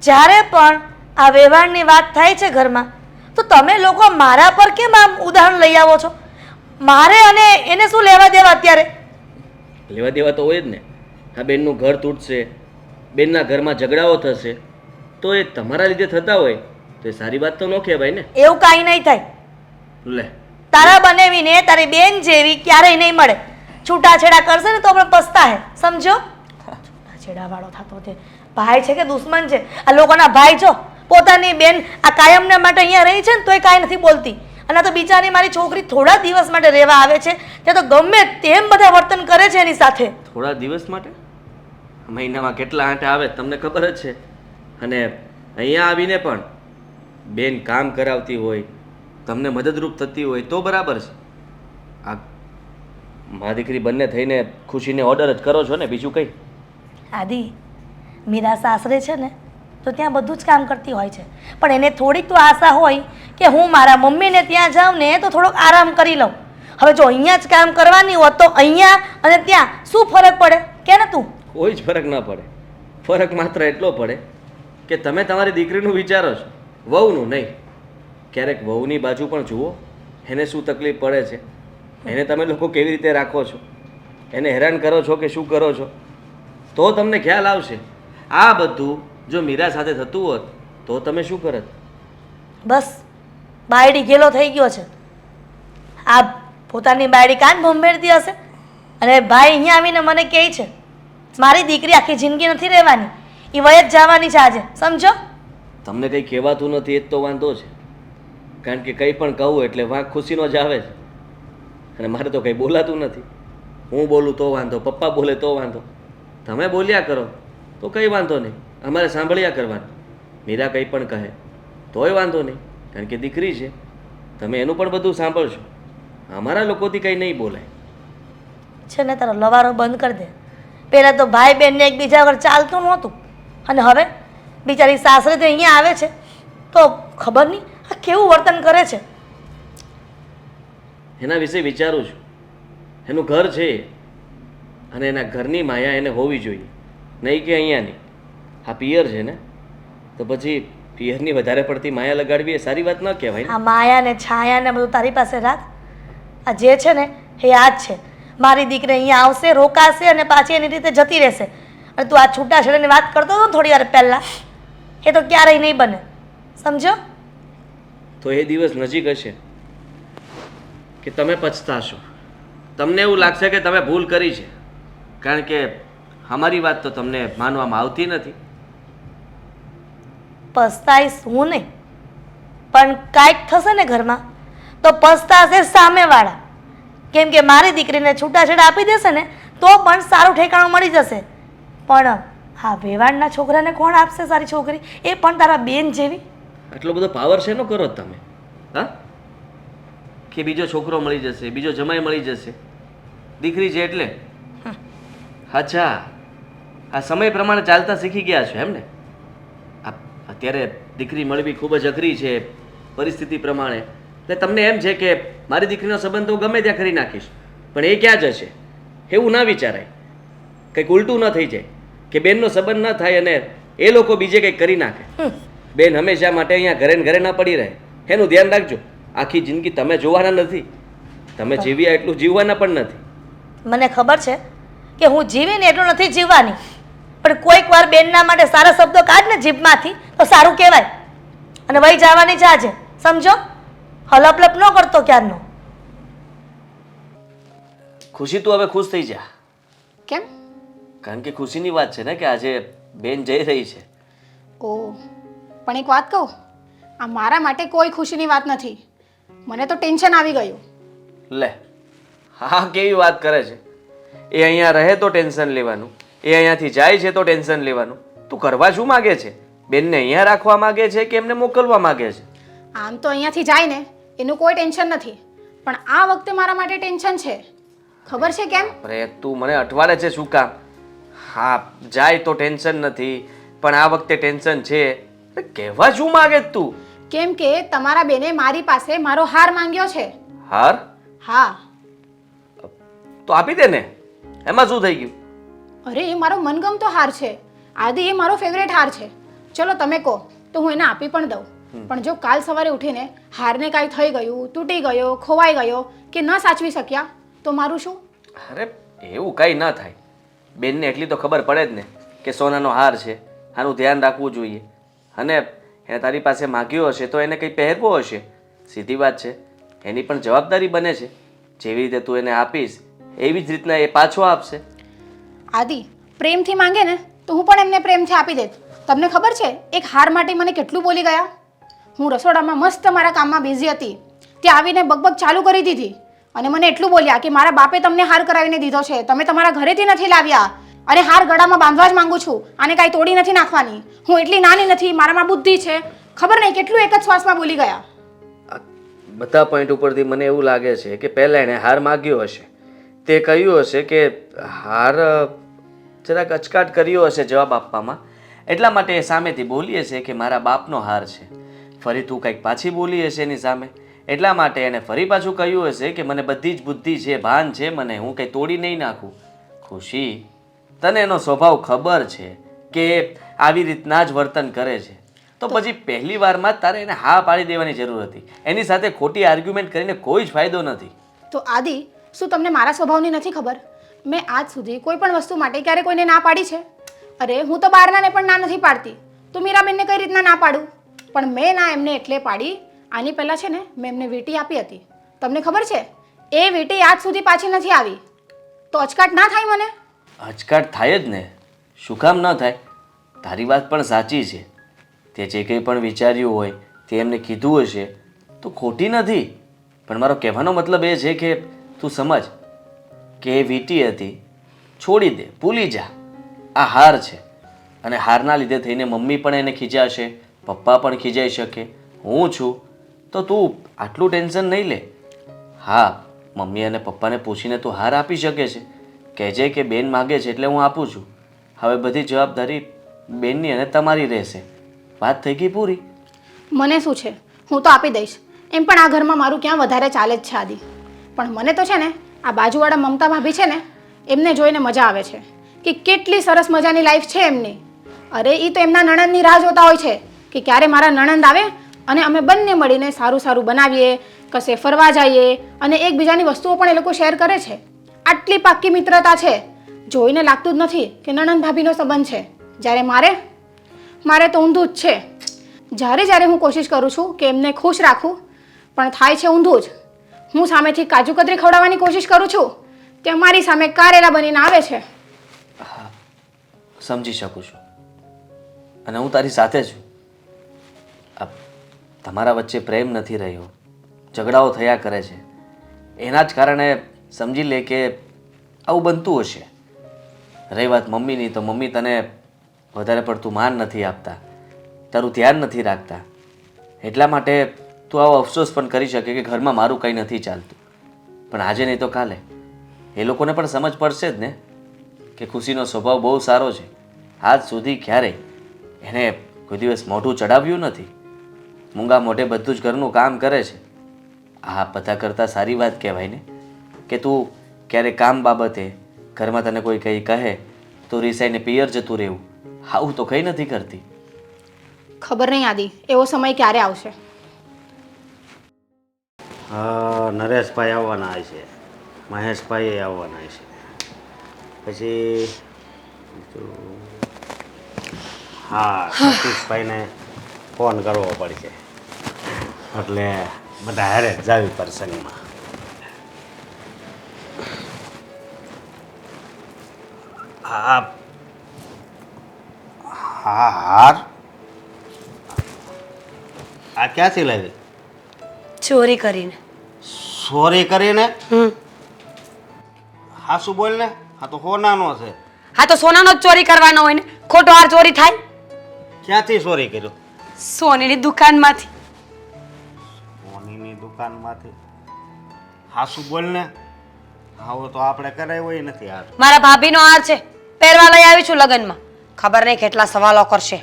જ્યારે પણ આ વ્યવહારની વાત થાય છે ઘરમાં તો તમે લોકો મારા પર કેમ આમ ઉદાહરણ લઈ આવો છો? મારે અને એને શું લેવા દેવા અત્યારે? લેવા દેવા તો હોય જ ને. આ બેનનું ઘર તૂટશે, બેનના ઘરમાં ઝઘડાઓ થશે તો એ તમારા લીધે થતા હોય તો એ સારી વાત તો ન કહેવાય ને. એવું કાંઈ નહીં થાય. લે તારા બનેવીને તારી બેન જેવી ક્યારેય નહીં મળે. છૂટાછેડા કરશે ને તો પણ પછતા હે, સમજો? છૂટાછેડા વાળો થતો છે. ભાઈ છે કે દુશ્મન છે? આ લોકોના ભાઈ છો. પોતાની બેન આ કાયમને માટે અહીંયા રહી છે ને તોય કાંઈ નથી બોલતી. અને આ તો બિચારી મારી છોકરી થોડા દિવસ માટે રહેવા આવે છે ત્યાં તો ગમે તેમ બધા વર્તન કરે છે એની સાથે. થોડા દિવસ માટે? મહિનામાં કેટલા આંટા આવે તમને ખબર જ છે. અને અહીંયા આવીને પણ બેન કામ કરાવતી હોય, તમને મદદરૂપ થતી હોય તો બરાબર છે. આ મા દીકરી બંને થઈને ખુશીને ઓર્ડર જ કરો છો ને, બીજું કંઈ? આદિ, મીરા સાસરે છે ને તો ત્યાં બધું જ કામ કરતી હોય છે પણ એને થોડીક તો આશા હોય કે હું મારા મમ્મીને ત્યાં જાઉં ને તો થોડોક આરામ કરી લઉં. હવે જો અહીંયા જ કામ કરવાની હોત તો અહીંયા અને ત્યાં શું ફરક પડે કે ને તું? કોઈ જ ફરક ના પડે. ફરક માત્ર એટલો પડે કે તમે તમારી દીકરીનું વિચારો છો, વહુનું નહીં. ક્યારેક વહુની બાજુ પણ જુઓ, એને શું તકલીફ પડે છે, એને તમે લોકો કેવી રીતે રાખો છો, એને હેરાન કરો છો કે શું કરો છો, તો તમને ખ્યાલ આવશે. આ બધું જો મીરા સાથે થતું હોત તો તમે શું કરત? બસ બાયડી ગેલો થઈ ગયો છે. આ પોતાની બાયડી કાન ભંભેરતી હશે અને ભાઈ અહીંયા આવીને મને કહે છે મારી દીકરી આખી જિંદગી નથી રહેવાની, એ વય જ જવાની છે આજે, સમજો? તમને કંઈ કહેવાતું નથી એ જ તો વાંધો છે. કારણ કે કંઈ પણ કહું એટલે વાંક ખુશીનો જ આવે છે અને મારે તો કંઈ બોલાતું નથી. હું બોલું તો વાંધો, પપ્પા બોલે તો વાંધો, તમે બોલ્યા કરો તો કંઈ વાંધો નહીં, અમારે સાંભળ્યા કરવાનું. મીરા કંઈ પણ કહે તોય વાંધો નહીં કારણ કે દીકરી છે, તમે એનું પણ બધું સાંભળશો. અમારા લોકોથી કંઈ નહીં બોલાય. છે ને તારો લવારો બંધ કરી દે. પહેલાં તો ભાઈ બહેનને એકબીજા વગર ચાલતું નહોતું અને હવે બિચારી સાસરેથી અહીંયા આવે છે તો ખબર નહીં આ કેવું વર્તન કરે છે. એના વિશે વિચારું છું. એનું ઘર છે અને એના ઘરની માયા એને હોવી જોઈએ, નહીં કે અહીંયાની. આ પિયર છે ને તો પછી પિયરની વધારે પડતી માયા લગાડવી એ સારી વાત ન કહેવાય ને. આ માયા ને છાયા ને બધું તારી પાસે રાખ. આ જે છે ને એ આ જ છે. મારી દીકરી અહીંયા આવશે, રોકાશે અને પાછી એની રીતે જતી રહેશે. અને તું આ છૂટાછેડાની વાત કરતો હતો ને થોડી વાર પહેલાં, એ તો ક્યારેય નહીં બને, સમજો? તો એ દિવસ નજીક હશે કે તમે પછતાશો. તમને એવું લાગશે કે તમે ભૂલ કરી છે કારણ કે અમારી વાત તો તમને માનવામાં આવતી નથી. પસ્તાઈશ હું નહીં પણ કાંઈક થશે ને ઘરમાં તો પસ્તાશે સામેવાળા. કેમ કે મારી દીકરીને છૂટાછેડા આપી દેશે ને તો પણ સારું ઠેકાણું મળી જશે. પણ આ વેવાણના છોકરાને કોણ આપશે સારી છોકરી, એ પણ તારા બેન જેવી? આટલો બધો પાવર શેનો કરો તમે? હા, કે બીજો છોકરો મળી જશે, બીજો જમાઈ મળી જશે, દીકરી છે એટલે? અચ્છા, આ સમય પ્રમાણે ચાલતા શીખી ગયા છો એમ ને? અત્યારે દીકરી મળવી ખૂબ જ અઘરી છે પરિસ્થિતિ પ્રમાણે, એટલે તમને એમ છે કે મારી દીકરીનો સંબંધ તો ગમે ત્યાં કરી નાખીશ, પણ એ ક્યાં જશે એવું ના વિચારાય. કંઈક ઉલટું ન થઈ જાય કે બેનનો સંબંધ ન થાય અને એ લોકો બીજે કંઈક કરી નાખે. બેન હંમેશા માટે અહીંયા ઘરે ને ઘરે ના પડી રહે, એનું ધ્યાન રાખજો. આખી જિંદગી તમે જોવાના નથી, તમે જીવ્યા એટલું જીવવાના પણ નથી. મને ખબર છે કે હું જીવીને એટલું નથી જીવવાની, પણ કોઈક વાર બેનના માટે સારા શબ્દો કાઢ ને જીભમાંથી તો સારું કહેવાય. અને વહી જવાની છે આજે, સમજો? હલપલપ ન કરતો ક્યારનો. ખુશી તું હવે ખુશ થઈ જા, કેમ? કારણ કે ખુશીની વાત છે ને કે આજે બેન જઈ રહી છે. ઓ, પણ એક વાત કહું, આ મારા માટે કોઈ ખુશીની વાત નથી. મને તો ટેન્શન આવી ગયું. લે, હા કેવી વાત કરે છે. એ અહીંયા રહે તો ટેન્શન લેવાનું, એ અહીંયાથી જાય છે તો ટેન્શન લેવાનું. તું કરવા શું માગે છે? બેનને અહીંયા રાખવા માગે છે કે એમને મોકલવા માગે છે? આમ તો અહીંયાથી જાય ને એનું કોઈ ટેન્શન નથી, પણ આ વખતે મારા માટે ટેન્શન છે. ખબર છે કેમ? અરે તું મને અઠવાડે છે શું કામ? હા જાય તો ટેન્શન નથી, પણ આ વખતે ટેન્શન છે. અરે કહેવા શું માગે છે તું? કેમ કે તમારા બેને મારી પાસે મારો હાર માંગ્યો છે. હાર? હા. તો આપી દે ને, એમાં શું થઈ ગયું? અરે એ મારો મનગમતો હાર છે આદિ, એ મારો ફેવરેટ હાર છે. ચલો તમે કહો તો હું એને આપી પણ દઉં, પણ જો કાલ સવારે ઉઠીને હારને કાંઈ થઈ ગયું, તૂટી ગયો, ખોવાઈ ગયો કે ન સાચવી શક્યા તો મારું શું? અરે એવું કંઈ ન થાય. બેનને એટલી તો ખબર પડે જ ને કે સોનાનો હાર છે, આનું ધ્યાન રાખવું જોઈએ. અને એને તારી પાસે માગ્યો હશે તો એને કંઈ પહેરવો હશે. સીધી વાત છે, એની પણ જવાબદારી બને છે. જેવી રીતે તું એને આપીશ એવી જ રીતના એ પાછો આપશે. આદિ પ્રેમથી માંગે ને તો હું પણ એમને પ્રેમથી આપી દેત. તમને ખબર છે એક હાર માટે મને કેટલું બોલી ગયા? હું રસોડામાં મસ્ત મારા કામમાં બિઝી હતી, ત્યાં આવીને બકબક ચાલુ કરી દીધી અને મને એટલું બોલ્યા કે મારા બાપે તમને હાર કરાવીને દીધો છે, તમે તમારા ઘરેથી નથી લાવ્યા અને હાર ગળામાં બાંધવા જ માંગુ છું, આને કાંઈ તોડી નથી નાખવાની. હું એટલી નાની નથી, મારામાં બુદ્ધિ છે. ખબર નહીં કેટલું એક જ શ્વાસમાં બોલી ગયા. બધા પોઈન્ટ ઉપરથી મને એવું લાગે છે કે પહેલાં એણે હાર માગ્યો હશે, તે કહ્યું હશે કે હાર જરાક અચકાટ કર્યો હશે જવાબ આપવામાં, એટલા માટે એ સામેથી બોલી હશે કે મારા બાપનો હાર છે. ફરી તું કંઈક પાછી બોલી હશે એની સામે, એટલા માટે એણે ફરી પાછું કહ્યું હશે કે મને બધી જ બુદ્ધિ છે, ભાન છે મને, હું કંઈ તોડી નહીં નાખું. ખુશી, તને એનો સ્વભાવ ખબર છે કે આવી રીતના જ વર્તન કરે છે, તો પછી પહેલી વારમાં જ તારે એને હા પાડી દેવાની જરૂર હતી. એની સાથે ખોટી આર્ગ્યુમેન્ટ કરીને કોઈ જ ફાયદો નથી. તો આદિ, શું તમને મારા સ્વભાવની નથી ખબર? મેં આજ સુધી કોઈ પણ વસ્તુ માટે ક્યારે કોઈને ના પાડી છે? અરે હું તો બહારનાને પણ ના નથી પાડતી, તો મીરાબેનને કઈ રીતના ના પાડું? પણ મેં ના એમને એટલે પાડી, આની પહેલાં છે ને મેં એમને વીંટી આપી હતી. તમને ખબર છે એ વીંટી આજ સુધી પાછી નથી આવી, તો અચકાટ ના થાય મને? અચકાટ થાય જ ને, શું કામ ન થાય? તારી વાત પણ સાચી છે. તે જે કંઈ પણ વિચાર્યું હોય તે એમને કીધું હશે તો ખોટી નથી, પણ મારો કહેવાનો મતલબ એ છે કે તું સમજ કે એ વીંટી હતી, છોડી દે, ભૂલી જા. આ હાર છે અને હારના લીધે થઈને મમ્મી પણ એને ખીજાશે, પપ્પા પણ ખીજાઈ શકે, હું છું, તો તું આટલું ટેન્શન નહીં લે. હા, મમ્મી અને પપ્પાને પૂછીને તું હાર આપી શકે છે, કહેજે કે બેન માગે છે એટલે હું આપું છું. હવે બધી જવાબદારી બેનની અને તમારી રહેશે. વાત થઈ ગઈ પૂરી. મને શું છે, હું તો આપી દઈશ. એમ પણ આ ઘરમાં મારું ક્યાં વધારે ચાલે જ છે આદિ. પણ મને તો છે ને આ બાજુવાળા મમતા ભાભી છે ને એમને જોઈને મજા આવે છે કે કેટલી સરસ મજાની લાઈફ છે એમની. અરે એ તો એમના નણંદની રાહ જોતા હોય છે કે ક્યારે મારા નણંદ આવે અને અમે બંને મળીને સારું સારું બનાવીએ, કશે ફરવા જઈએ અને એકબીજાની વસ્તુઓ પણ એ લોકો શેર કરે છે. આટલી પાક્કી મિત્રતા છે, જોઈને લાગતું જ નથી કે નણંદ ભાભીનો સંબંધ છે. જ્યારે મારે તો ઊંધું જ છે. જ્યારે હું કોશિશ કરું છું કે એમને ખુશ રાખું, પણ થાય છે ઊંધું જ. હું સામેથી કાજુ કતરી ખવડાવવાની કોશિશ કરું છું ત્યાં મારી સામે કારેલા બનીને આવે છે. સમજી શકું છું અને હું તારી સાથે છું. તમારા વચ્ચે પ્રેમ નથી રહ્યો, ઝઘડાઓ થયા કરે છે, એના જ કારણે સમજી લે કે આવું બનતું હશે. રહી વાત મમ્મીની, તો મમ્મી તને વધારે પડતું માન નથી આપતા, તારું ધ્યાન નથી રાખતા, એટલા માટે તું આવો અફસોસ પણ કરી શકે કે ઘરમાં મારું કંઈ નથી ચાલતું. પણ આજે નહીં તો કાલે એ લોકોને પણ સમજ પડશે જ ને કે ખુશીનો સ્વભાવ બહુ સારો છે. આજ સુધી ક્યારેય એને કોઈ દિવસ મોઢું ચડાવ્યું નથી, મૂંગા મોઢે બધું જ ઘરનું કામ કરે છે. આ બધા કરતાં સારી વાત કહેવાય ને કે તું ક્યારે કામ બાબતે ઘરમાં તને કોઈ કંઈ કહે તો રિસાઈને પિયર જતું રહેવું, આવું તો કંઈ નથી કરતી. ખબર નહીં આદિ, એવો સમય ક્યારે આવશે? નરેશભાઈ આવવાના છે, મહેશભાઈ આવવાના છે, પછી હા સતીશભાઈને ફોન કરવો પડશે એટલે બધા હારે જ જાવી પ્રસંગમાં. હા હા હાર આ ક્યાંથી લાવી? ચોરી કરીને. સોરી કરીને? હમ હા શું બોલ ને, હા તો હોનાનો છે. હા તો સોનાનો જ ચોરી કરવાનો હોય ને, ખોટો હાર ચોરી થાય? ક્યાંથી ચોરી કર્યો? સોનીની દુકાનમાંથી. સોનીની દુકાનમાંથી? હા શું બોલ ને, આવો તો આપણે કરાય હોય નથી હાર. મારા ભાભીનો હાર છે, પહેરવા લઈ આવી છું લગ્નમાં. ખબર નહીં કેટલા સવાલો કરશે.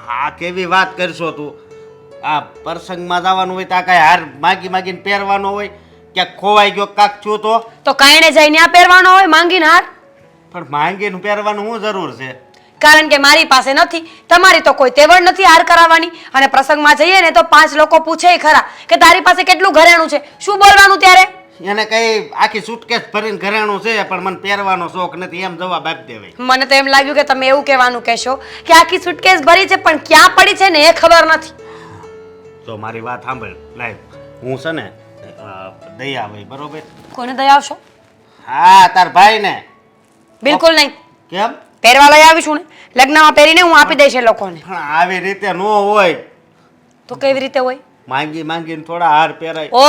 હા કેવી વાત કરશો તું? આ પ્રસંગમાં જવાનું હોય તો આ કાંઈ હાર માગી માગીને પહેરવાનો હોય? ક્યાંક ખોવાઈ ગયો કાક છું તો કાંઈને જઈને આ પહેરવાનો હોય માંગીને હાર? પણ માંગીને પહેરવાનું શું જરૂર છે? કારણ કે મારી પાસે નથી, તમારી તો કોઈ તેવડ નથી હાર કરાવવાની. અને પ્રસંગમાં જઈએ ને તો 5 લોકો પૂછે ખરા કે તારી પાસે કેટલું ઘરેણું છે. શું બોલવાનું ત્યારે? એને કઈ આખી સુટકેસ ભરીને ઘરેણું છે પણ મને પહેરવાનો શોખ નથી એમ જવાબ આપી દેવાય. મને તો એમ લાગ્યું કે તમે એવું કહેવાનું કહેશો કે આખી સુટકેસ ભરી છે પણ ક્યાં પડી છે ને એ ખબર નથી. જો મારી વાત સાંભળ લાઈવ, હું છે ને દયા ભાઈ બરોબર. કોને દયા આવશો? હા તાર ભાઈ ને. બિલકુલ નહીં. કેમ? પહેરવા લઈ આવી છું ને, લગ્નમાં પહેરીને હું આપી દઈશ એ લોકોને. પણ આવી રીતે ન હોય. તો કેવી રીતે હોય? માંગી માંગીને થોડા હાર પહેરાય. ઓ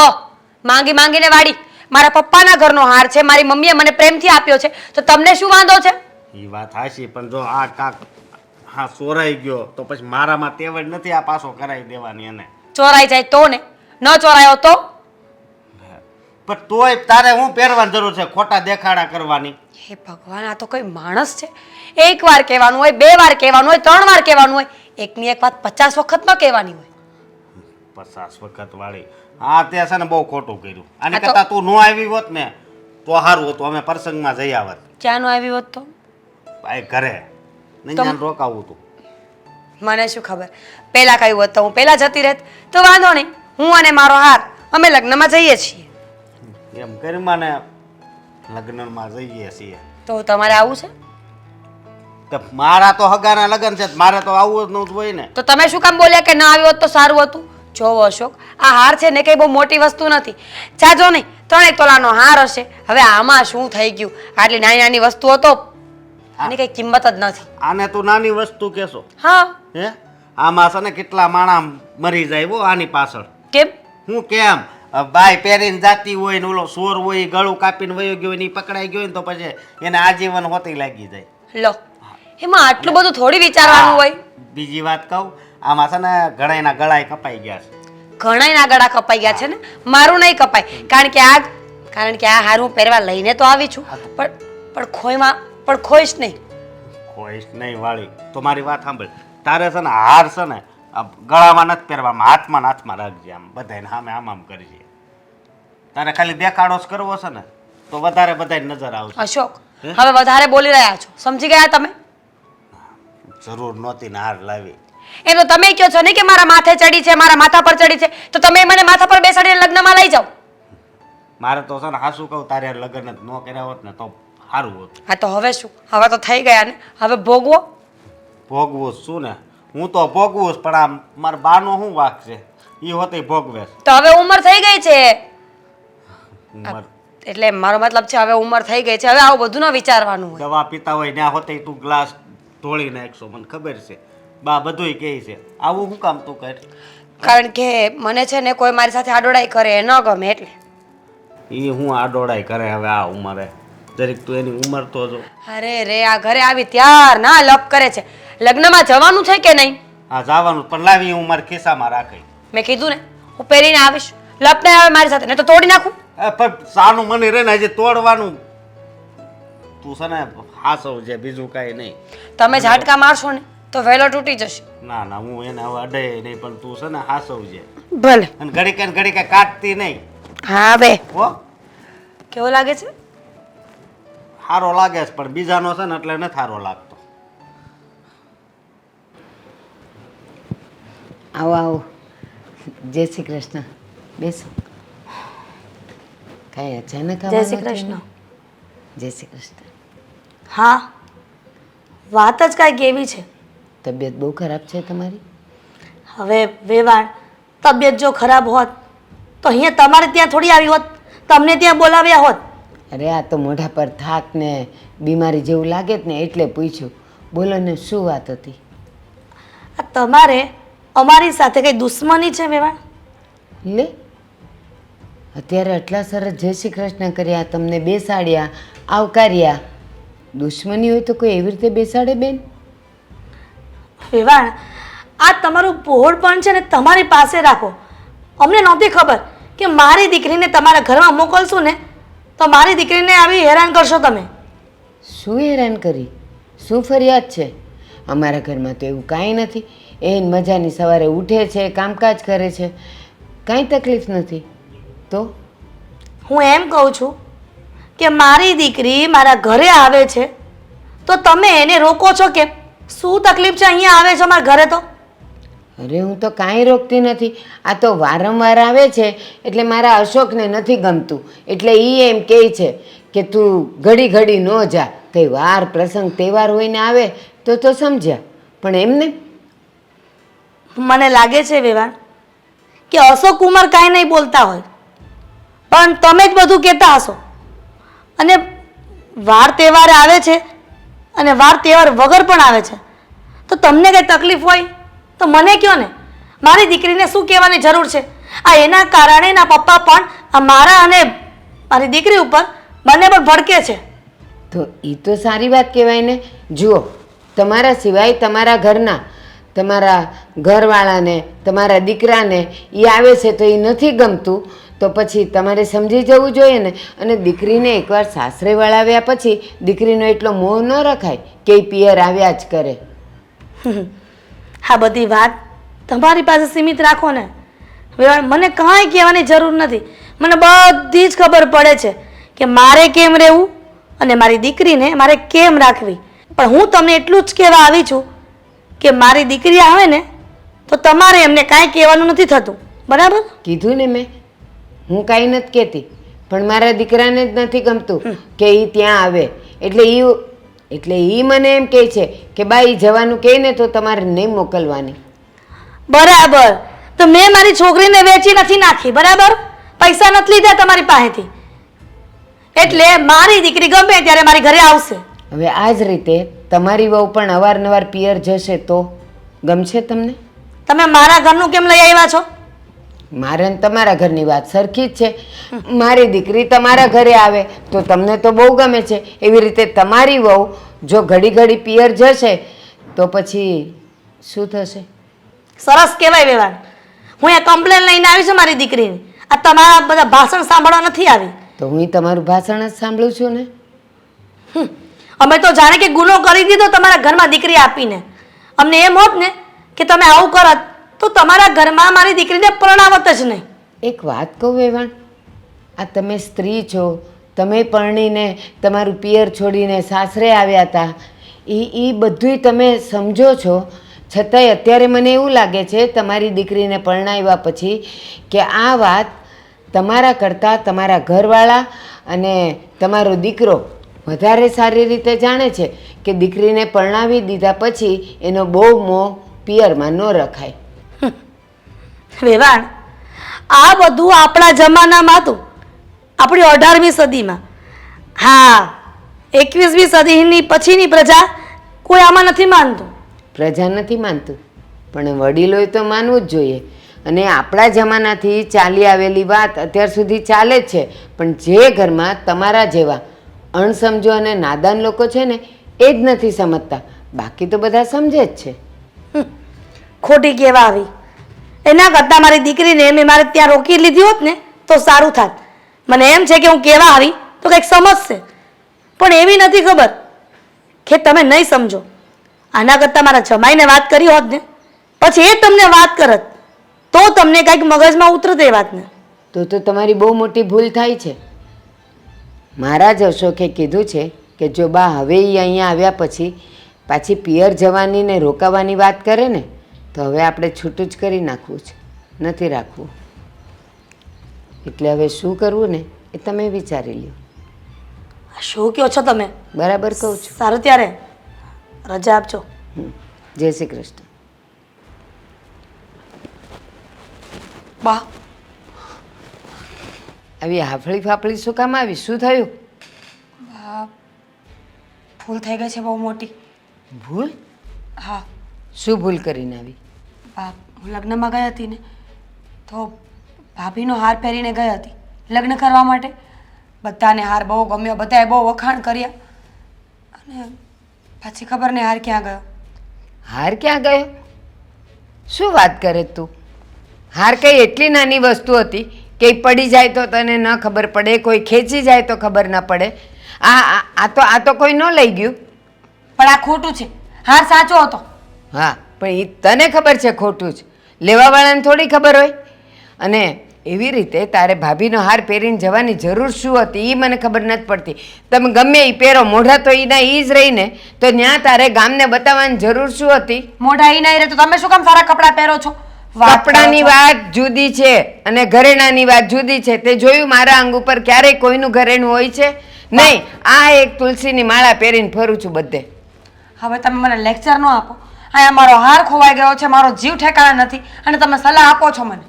માંગી માંગીને વાડી. મારા પપ્પાના ઘરનો હાર છે, મારી મમ્મીએ મને પ્રેમથી આપ્યો છે, તો તમને શું વાંધો છે? એ વાત હાચી પણ જો આ કાક હા ચોરાઈ ગયો તો પછી મારામાં તેવડ નથી આ પાછો કરાવી દેવાની એને. ચોરાઈ જાય તો ને, ન ચોરાયો તો? પણ તોય તારે હું પહેરવાની જરૂર છે ખોટા દેખાડા કરવાની? હે ભગવાન, આ તો કોઈ માણસ છે? એક વાર કહેવાનું હોય, 2 વાર કહેવાનું હોય, 3 વાર કહેવાનું હોય, એકની એક વાત 50 વખત ન કહેવાની હોય. 50 વખત વાળી હા તે છે ને બહુ ખોટું કર્યું. આને આ તો- કરતા તું ન આવી હોત ને તો સારું હતું, અમે પ્રસંગમાં જઈ આવત. ક્યાં નો આવી હોત તો? ભાઈ ઘરે નહીં ત્યાં રોકાવું તું. મને શું ખબર, પહેલા કહ્યું હોત તો હું પહેલા જતી રહેત. તો વાંધો નહીં, હું અને મારો હાર અમે લગ્નમાં જઈએ છીએ. એમ કરી મને લગ્નમાં જઈએ છીએ તો તમારે આવું છે? તો મારા તો હગાના લગ્ન છે મારે તો આવું જ ન હોય ને. તો તમે શું કામ બોલ્યા કે ના આવ્યો હોત તો સારું હતું? જોવો અશોક, આ હાર છે ને કંઈ બહુ મોટી વસ્તુ નથી. જાજો નહીં 3 તોલાનો હાર હશે. હવે આમાં શું થઈ ગયું? આટલી નાની નાની વસ્તુઓ તો આની કઈ કિંમત જ નથી. આને તું નાની વસ્તુ કહેશો? હા. હે આમાં છે ને કેટલા માણા મરી જાય હો આની પાછળ. કેમ? હું કેમ બાય પહેરીને જાતી હોય ને ઓલો સોર હોય ઈ ગળું કાપીને વયો ગયો હોય ને ઈ પકડાઈ ગયો હોય ને તો પછી એને આજીવન હોતી લાગી જાય. લો, એમાં આટલું બધું થોડી વિચારવાનું હોય. બીજી વાત કહું, આમાં છે ને ઘણાયના ગળાય કપાઈ ગયા છે. ઘણાયના ગળા કપાઈ ગયા છે ને, મારું નહીં કપાય. કારણ કે આ હાર હું પહેરવા લઈને તો આવી છું, પણ ખોઈશ નહીં. ખોઈશ નહીં વાળી તો મારી વાત સાંભળ, તારે છે ને હાર છે ને આ ગળામાં નથી પહેરવામાં, હાથમાં ને હાથમાં રાખજે. આમ બધાને સામે આમ કરજે. તારે ખાલી દેખાડો જ કરવો છે ને તો વધારે બધાની નજર આવશે. અશોક, હવે વધારે બોલી રહ્યા છો, સમજી ગયા તમે? જરૂર નહોતી ને હાર લાવી. એમ તો તમે કહો છો ને કે મારા માથે ચડી છે, મારા માથા પર ચડી છે, તો તમે મને માથા પર બેસાડીને લગ્નમાં લઈ જાઓ. મારે તો છે ને હાસું કહું તારે લગ્ન જ ન કર્યા હોત ને તો સારું હોત. હા તો હવે શું? હવે તો થઈ ગયા ને, હવે ભોગવો. ભોગવું જ શું ને, હું તો ભોગવું જ પણ આમ મારા બાનો શું વાક છે એ હોતે ભોગવે છે. તો હવે ઉંમર થઈ ગઈ છે, ઉંમર એટલે મારો મતલબ છે હવે ઉંમર થઈ ગઈ છે, હવે આવું બધું ન વિચારવાનું હોય. દવા પીતા હોય ત્યાં હોતે તું ગ્લાસ ઢોળી નાખશો મને ખબર છે. બા બધુંય કહે છે આવું શું કામ તું કર? કારણ કે મને છે ને કોઈ મારી સાથે આડોડાઈ કરે એ ન ગમે એટલે. એ હું આડોડાઈ કરે હવે આ ઉંમરે? જરીક તું એની ઉંમર તો જો. અરે રે, આ ઘરે આવી ત્યાર ના લપ કરે છે. લગ્નમાં જવાનું છે કે નહીં? હા જવાનું પણ લાવી હું મારા ખિસ્સામાં રાખી. મેં કીધું ને હું પહેરીને આવીશ. લપ નહીં આવે મારી સાથે, નહીં તો તોડી નાખું. પણ સાનું મને રે ને હજી તોડવાનું. તું છે ને હાસવ છે બીજું કાંઈ નહીં. તમે ઝાટકા મારશો ને તો વહેલો તૂટી જશે. ના ના હું એને હવે અડે નહીં પણ તું છે ને હાસવ છે. ભલે. અને ઘડી કઈ કાઢતી નહીં હા બે. હો. કેવો લાગે છે? સારો લાગે છે પણ બીજાનો છે ને એટલે નથી સારો લાગતો. આવો આવો, જય શ્રી કૃષ્ણ. બેસો. કાંઈ અચાનક જય શ્રી કૃષ્ણ. જય શ્રી કૃષ્ણ. હા, વાત જ કાંઈક એવી છે તબિયત બહુ ખરાબ છે તમારી? હવે વેવાણ, તબિયત જો ખરાબ હોત તો અહીંયા તમારે ત્યાં થોડી આવી હોત, તમને ત્યાં બોલાવ્યા હોત. અરે આ તો મોઢા પર થાક ને બીમારી જેવું લાગે જ ને એટલે પૂછ્યું. બોલો ને શું વાત હતી? આ તમારે અમારી સાથે કઈ દુશ્મની છે વેવાણ? લે અત્યારે આટલા સરસ જય શ્રી કૃષ્ણ કર્યા, તમને બેસાડ્યા, આવકાર્યા. દુશ્મની હોય તો કોઈ એવી રીતે બેસાડે બેન? વેવાણ, આ તમારું પહોળપણ છે ને તમારી પાસે રાખો. અમને નહોતી ખબર કે મારી દીકરીને તમારા ઘરમાં મોકલશું ને તો મારી દીકરીને આવી હેરાન કરશો તમે. શું હેરાન કરી? શું ફરિયાદ છે? અમારા ઘરમાં તો એવું કાંઈ નથી. એ મજાની સવારે ઉઠે છે, કામકાજ કરે છે, કાંઈ તકલીફ નથી. તો હું એમ કહું છું કે મારી દીકરી મારા ઘરે આવે છે તો તમે એને રોકો છો કેમ? શું તકલીફ છે અહીંયા આવે છે અમારા ઘરે તો? અરે હું તો કાંઈ રોકતી નથી. આ તો વારંવાર આવે છે એટલે મારા અશોકને નથી ગમતું એટલે એ એમ કહે છે કે તું ઘડી ઘડી ન જા. કંઈ વાર પ્રસંગ તહેવાર હોઈને આવે તો સમજ્યા, પણ એમને મને લાગે છે વેવાણ કે અશોક કુમાર કાંઈ નહીં બોલતા હોય પણ તમે જ બધું કહેતા હશો. અને વાર તહેવાર આવે છે અને વાર તહેવાર વગર પણ આવે છે તો તમને કંઈ તકલીફ હોય તો મને કહો ને. મારી દીકરીને શું કહેવાની જરૂર છે? આ એના કારણે એના પપ્પા પણ આ મારા અને મારી દીકરી ઉપર બંને પણ ભડકે છે. તો એ તો સારી વાત કહેવાય ને. જુઓ, તમારા સિવાય તમારા ઘરના, તમારા ઘરવાળાને, તમારા દીકરાને એ આવે છે તો એ નથી ગમતું તો પછી તમારે સમજી જવું જોઈએ ને. અને દીકરીને એકવાર સાસરે વળાવ્યા પછી દીકરીનો એટલો મોહ ન રખાય કે એ પિયર આવ્યા જ કરે. આ બધી વાત તમારી પાસે સીમિત રાખો ને વેવાણ. મને કાંઈ કહેવાની જરૂર નથી. મને બધી જ ખબર પડે છે કે મારે કેમ રહેવું અને મારી દીકરીને મારે કેમ રાખવી. પણ હું તમને એટલું જ કહેવા આવી છું કે મારી દીકરી આવે ને તો તમારે એમને કાંઈ કહેવાનું નથી થતું, બરાબર? કીધું ને મેં, હું કાંઈ નથી કહેતી, પણ મારા દીકરાને જ નથી ગમતું કે એ ત્યાં આવે એટલે એ મને એમ કહે છે કે બા એ જવાનું કહે ને તો તમારે નહીં મોકલવાની. બરાબર. તો મેં મારી છોકરીને વેચી નથી નાખી, બરાબર? પૈસા નથી લીધા તમારી પાસેથી એટલે મારી દીકરી ગમે ત્યારે મારી ઘરે આવશે. હવે આ જ રીતે તમારી વહુ પણ અવારનવાર પિયર જશે તો ગમશે તમને? તમે મારા ઘરનું કેમ લઈ આવ્યા છો? મારે ને તમારા ઘરની વાત સરખી જ છે. મારી દીકરી તમારા ઘરે આવે તો તમને તો બહુ ગમે છે. એવી રીતે તમારી વહુ જો ઘડી ઘડી પિયર જશે તો પછી શું થશે? સરસ કહેવાય વેવાણ. હું એ કમ્પ્લેન લઈને આવી છું મારી દીકરીની. આ તમારા બધા ભાષણ સાંભળવા નથી આવી. તો હું તમારું ભાષણ જ સાંભળું છું ને. અમે તો જાણે કે ગુનો કરી દીધો તમારા ઘરમાં દીકરી આપીને. અમને એમ હોત ને કે તમે આવું કરત તો તમારા ઘરમાં મારી દીકરીને પરણાવત જ નહીં. એક વાત કહું વેવાણ, આ તમે સ્ત્રી છો, તમે પરણીને તમારું પિયર છોડીને સાસરે આવ્યા હતા, એ બધુંય તમે સમજો છો, છતાંય અત્યારે મને એવું લાગે છે તમારી દીકરીને પરણાવ્યા પછી કે આ વાત તમારા કરતાં તમારા ઘરવાળા અને તમારો દીકરો વધારે સારી રીતે જાણે છે કે દીકરીને પરણાવી દીધા પછી એનો બહુ મોહ પિયરમાં ન રખાય. વેવાણ, આ બધું આપણા જમાનામાં હતું, આપણી 18મી સદીમાં. હા, 21મી સદીની પછીની પ્રજા કોઈ આમાં નથી માનતું. પ્રજા નથી માનતું પણ વડીલોએ તો માનવું જ જોઈએ. અને આપણા જમાનાથી ચાલી આવેલી વાત અત્યાર સુધી ચાલે જ છે. પણ જે ઘરમાં તમારા જેવા અણસમજો અને નાદાન લોકો છે ને એ જ નથી સમજતા, બાકી તો બધા સમજે જ છે. ખોટી કહેવા આવી. એના કરતાં મારી દીકરીને મેં મારે ત્યાં રોકી લીધી હોત ને તો સારું થાત. મને એમ છે કે હું કહેવા આવી તો કંઈક સમજશે, પણ એવી નથી ખબર કે તમે નહીં સમજો. આના કરતાં મારા જમાઈને વાત કરી હોત ને પછી એ તમને વાત કરત તો તમને કંઈક મગજમાં ઉતરત એ વાતને. તો તમારી બહુ મોટી ભૂલ થાય છે. મારા જ અશોકે કીધું છે કે જો બા હવે એ અહીંયા આવ્યા પછી પાછી પિયર જવાની ને રોકાવાની વાત કરે ને તો હવે આપણે છૂટું જ કરી નાખવું છે, નથી રાખવું. એટલે હવે શું કરવું ને એ તમે વિચારી લ્યો. શું કહો છો તમે? બરાબર કહું છું. સારું, ત્યારે રજા આપજો. જય શ્રી કૃષ્ણ. બા આવી હાફળી ફાફળી શું કામ આવી? શું થયું? ભૂલ થઈ ગઈ છે બહુ મોટી. ભૂલ? હા શું ભૂલ કરીને આવી? બા હું લગ્નમાં ગઈ હતી ને તો ભાભીનો હાર પહેરીને ગઈ હતી લગ્ન કરવા માટે. બધાને હાર બહુ ગમ્યો, બધાએ બહુ વખાણ કર્યા અને પછી ખબર નહીં હાર ક્યાં ગયો. હાર ક્યાં ગયો? શું વાત કરે તું? હાર કઈ એટલી નાની વસ્તુ હતી કે ઈ પડી જાય તો તને ન ખબર પડે, કોઈ ખેંચી જાય તો ખબર ન પડે. આ તો કોઈ ન લઈ ગયું. પણ આ ખોટું છે, હાર સાચો હતો. હા, પણ એ તને ખબર છે ખોટું જ, લેવાવાળાને થોડી ખબર હોય. અને એવી રીતે તારે ભાભીનો હાર પહેરીને જવાની જરૂર શું હતી એ મને ખબર નથી પડતી. તમે ગમે એ પહેરો, મોઢા તો એના એ જ રહીને, તો ત્યાં તારે ગામને બતાવવાની જરૂર શું હતી? મોઢા ઈ નહીં રહે તો તમે શું કામ સારા કપડાં પહેરો છો? વાત કરો કપડાની છો. વાત જુદી છે અને ઘરેણાની વાત જુદી છે. તે જોયું મારા અંગ ઉપર ક્યારેય કોઈનું ઘરેણું હોય છે? નહીં. આ એક તુલસીની માળા પહેરીને ફરું છું બધે. હવે તમે મને લેક્ચર ન આપો. અહીંયા મારો હાર ખોવાઈ ગયો છે, મારો જીવ ઠેકાણા નથી અને તમે સલાહ આપો છો મને.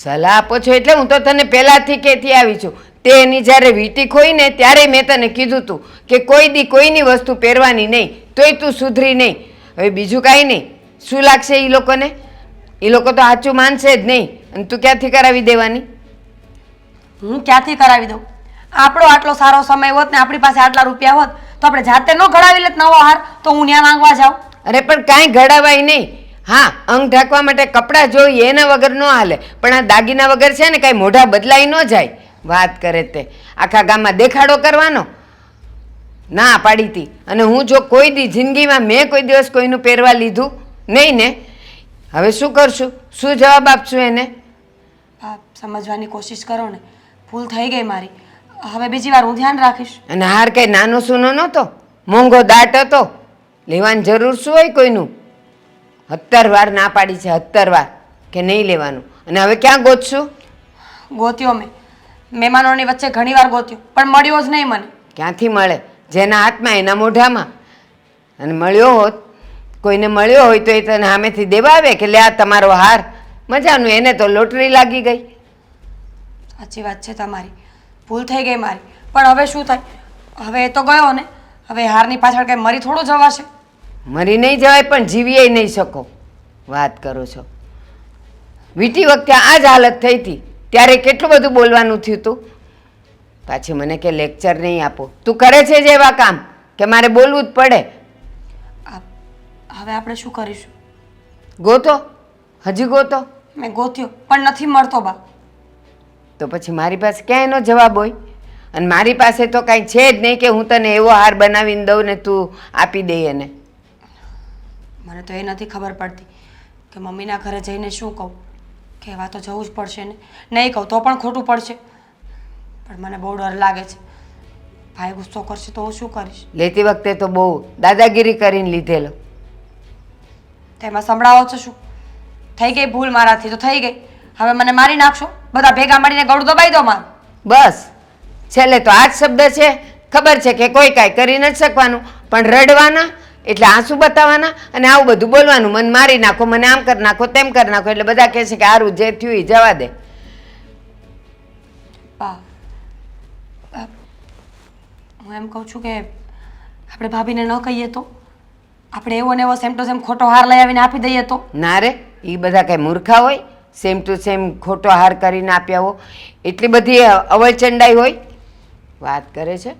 સલાહ આપો છો એટલે હું તો તને પહેલાથી કહેતી આવી છું. તે એની જ્યારે વીંટી ખોઈ ને ત્યારે મેં તને કીધું તું કે કોઈ દી કોઈની વસ્તુ પહેરવાની નહીં, તોય તું સુધરી નહીં. હવે બીજું કાંઈ નહીં. શું લાગશે એ લોકોને? એ લોકો તો સાચું માનશે જ નહીં. અને તું ક્યાંથી કરાવી દેવાની? હું ક્યાંથી કરાવી દઉં? આપણો આટલો સારો સમય હોત ને આપણી પાસે આટલા રૂપિયા હોત તો આપણે જાતે ન ઘડાવી લેત નવો હાર, તો હું ત્યાં માંગવા જાઉં. અરે પણ કાંઈ ઘડાવાય નહીં. હા, અંગ ઢાંકવા માટે કપડાં જોઈએ એના વગર ન હાલે, પણ આ દાગીના વગર છે ને કાંઈ મોઢા બદલાઈ ન જાય. વાત કરે તે આખા ગામમાં દેખાડો કરવાનો? ના પાડી હતી. અને હું જો કોઈ દી જિંદગીમાં મેં કોઈ દિવસ કોઈનું પહેરવા લીધું નહીં ને, હવે શું કરશું? શું જવાબ આપશું એને? હા, સમજવાની કોશિશ કરો ને. ભૂલ થઈ ગઈ મારી. હવે બીજી વાર હું ધ્યાન રાખીશ. અને હાર કંઈ નાનો સૂનો નહોતો, મોંઘો દાટ હતો. લેવાની જરૂર શું હોય કોઈનું? 17 વાર ના પાડી છે, 17 વાર કે નહીં લેવાનું. અને હવે ક્યાં ગોતશું? ગોત્યો મેં, મહેમાનોની વચ્ચે ઘણી વાર ગોત્યો પણ મળ્યો જ નહીં મને. ક્યાંથી મળે? જેના હાથમાં એના મોઢામાં. અને મળ્યો હોત, કોઈને મળ્યો હોય તો એ તને સામેથી દેવા આવે કે લે આ તમારો હાર. મજાનું, એને તો લોટરી લાગી ગઈ. સાચી વાત છે તમારી. ભૂલ થઈ ગઈ મારી. પણ હવે શું થાય? હવે એ તો ગયો ને, હવે હારની પાછળ કંઈ મરી થોડું જવાશે? મરી નહીં જવાય પણ જીવીએ નહીં શકો. વાત કરો છો? વીટી વખતે આ જ હાલત થઈ હતી ત્યારે કેટલું બધું બોલવાનું થયું હતું. પાછી મને કે લેક્ચર નહીં આપો. તું કરે છે જ એવા કામ કે મારે બોલવું જ પડે. હવે આપણે શું કરીશું? ગોતો, હજી ગોતો. મેં ગોત્યો પણ નથી મળતો બા. તો પછી મારી પાસે ક્યાં એનો જવાબ હોય? અને મારી પાસે તો કાંઈ છે જ નહીં કે હું તને એવો હાર બનાવીને દઉં ને તું આપી દે એને. મને તો એ નથી ખબર પડતી કે મમ્મીના ઘરે જઈને શું કહું. કહેવા તો જવું જ પડશે ને. નહીં કહું તો પણ ખોટું પડશે. પણ મને બહુ ડર લાગે છે. ભાઈ ગુસ્સો કરશે તો હું શું કરીશ? લેતી વખતે તો બહુ દાદાગીરી કરીને લીધેલો. તેમાં સંભળાવો છો શું? થઈ ગઈ ભૂલ મારાથી તો થઈ ગઈ. હવે મને મારી નાખશો? બધા ભેગા મળીને ગળું દબાઈ દો મારું. બસ છેલ્લે તો આ જ શબ્દ છે. ખબર છે કે કોઈ કાંઈ કરી નથી શકવાનું, પણ રડવાના એટલે આંસુ બતાવવાના અને આવું બધું બોલવાનું, મને મારી નાખો, મને આમ કરી નાખો, તેમ કરી નાખો. એટલે બધા કહે છે કે સારું જે થયું એ જવા દે. બા, હું એમ કહું છું કે આપણે ભાભીને ન કહીએ તો? આપણે એવો ને એવો સેમ ટુ સેમ ખોટો હાર લઈ આવીને આપી દઈએ તો? ના રે, એ બધા કાંઈ મૂર્ખા હોય? સેમ ટુ સેમ ખોટો હાર કરીને આપ્યા હો? એટલી બધી અવળચંડાઈ હોય? વાત કરે છે.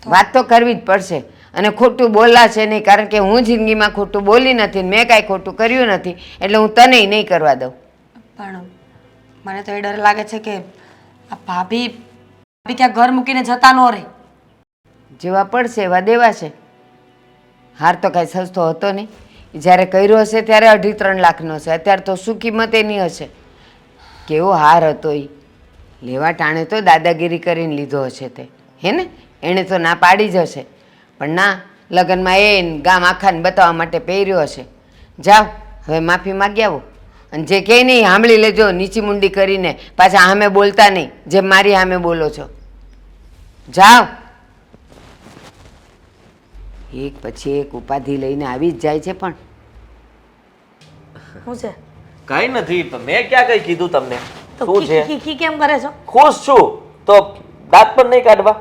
વાત તો કરવી જ પડશે. અને ખોટું બોલાશે નહીં, કારણ કે હું જિંદગીમાં ખોટું બોલી નથી, મેં કાંઈ ખોટું કર્યું નથી, એટલે હું તને નહીં કરવા દઉં. પણ મને તો એ ડર લાગે છે કે આ ભાભી ત્યાં ઘર મૂકીને જતા ન રહે. જેવા પડશે એવા દેવાશે. હાર તો કાંઈ સસ્તો હતો નહીં. જ્યારે કર્યો હશે ત્યારે 2.5-3 લાખનો હશે. અત્યારે તો શું કિંમત એની હશે? કેવો હાર હતો એ! લેવા ટાણે તો દાદાગીરી કરીને લીધો હશે તે, હે ને? એણે તો ના પાડી જ હશે, પણ ના, લગ્નમાં એ ગામ આખાને બતાવવા માટે પહેર્યો હશે. જાઓ, હવે માફી માગી આવો. અને જે કહે નહીં સાંભળી લેજો, નીચી મુંડી કરીને. પાછા સામે બોલતા નહીં જેમ મારી સામે બોલો છો. જાઓ. એક પછી એક ઉપાધિ લઈને આવી જ જાય છે. પણ શું છે કાંઈ નથી મેં ક્યાં કઈ કીધું તમને તો શું છે ખી કેમ કરે છો? ખુશ છું તો દાંત પણ નહીં કાઢવા.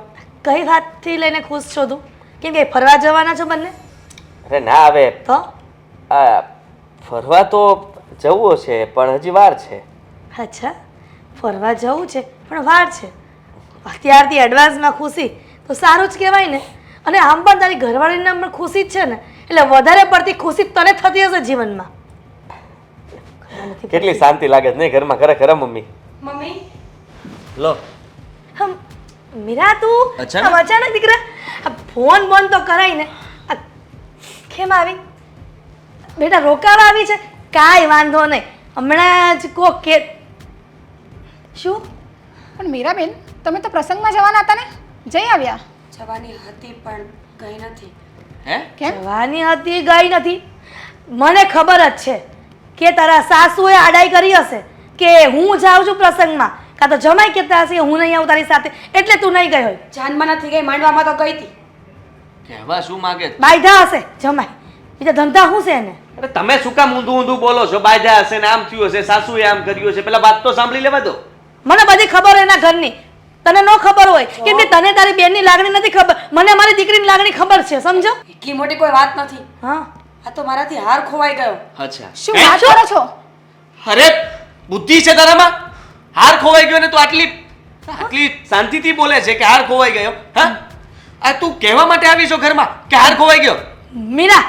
કઈ વાતથી લઈને ખુશ છો તું? કેમ કે ફરવા જવાના છો બંને? અરે ના હવે તો આ ફરવા તો જવું છે પણ હજી વાર છે. અચ્છા, ફરવા જવું છે પણ વાર છે. અત્યારથી એડવાન્સમાં ખુશી તો સારું જ કહેવાય ને. અને આમ પણ તારી ઘરવાળીના પણ ખુશી જ છે ને, એટલે વધારે પડતી ખુશી તને થતી હશે જીવનમાં. કેટલી શાંતિ લાગે છે નહીં ઘરમાં ખરેખર હો મમ્મી. મમ્મી લો હમ, મીરા તું અચાનક? આમ અચાનક દીકરા આ ફોન બોન તો કરાય ને. આ કેમ આવી? બેટા રોકાવા આવી છે? કાંઈ વાંધો નહીં, હમણાં જ કોક કે શું પણ મીરાબેન, તમે તો પ્રસંગમાં જવાના હતા ને, જઈ આવ્યા. જવાની હતી પણ ગઈ નથી. હે કેમ? જવાની હતી ગઈ નથી? મને ખબર જ છે કે તારા સાસુએ આડાઈ કરી હશે કે હું જાઉં છું પ્રસંગમાં, કાં તો જમાઈ કહેતા હશે કે હું નહીં આવું તારી સાથે, એટલે તું નહીં ગઈ હોય. જાનમાં નથી ગઈ, માંડવામાં તો ગઈ હતી. કહેવા શું માંગે છે? બાયધા હશે જમાઈ, બીજા ધંધા શું છે એને? અરે તમે શું કામ ઊંધું ઊંધું બોલો છો? બાયધા હશે ને આમ થયું હશે, સાસુએ આમ કર્યું હશે, પેલા વાત તો સાંભળી લેવા દો. મને બધી ખબર એના ઘરની, તને ન ખબર હોય કેમ કે તને તારી બેનની લાગણી નથી ખબર, મને મારી દીકરીની લાગણી ખબર છે, સમજો? એટલી મોટી કોઈ વાત નથી. હા, આ તો મારાથી હાર ખોવાઈ ગયો. અચ્છા શું વાત કરો છો? અરે બુદ્ધિ છે તારામાં? હાર ખોવાઈ ગયો ને તું આટલી શાંતિથી બોલે છે કે હાર ખોવાઈ ગયો? હા, આ તું કહેવા માટે આવી છો ઘરમાં કે હાર ખોવાઈ ગયો? મીરા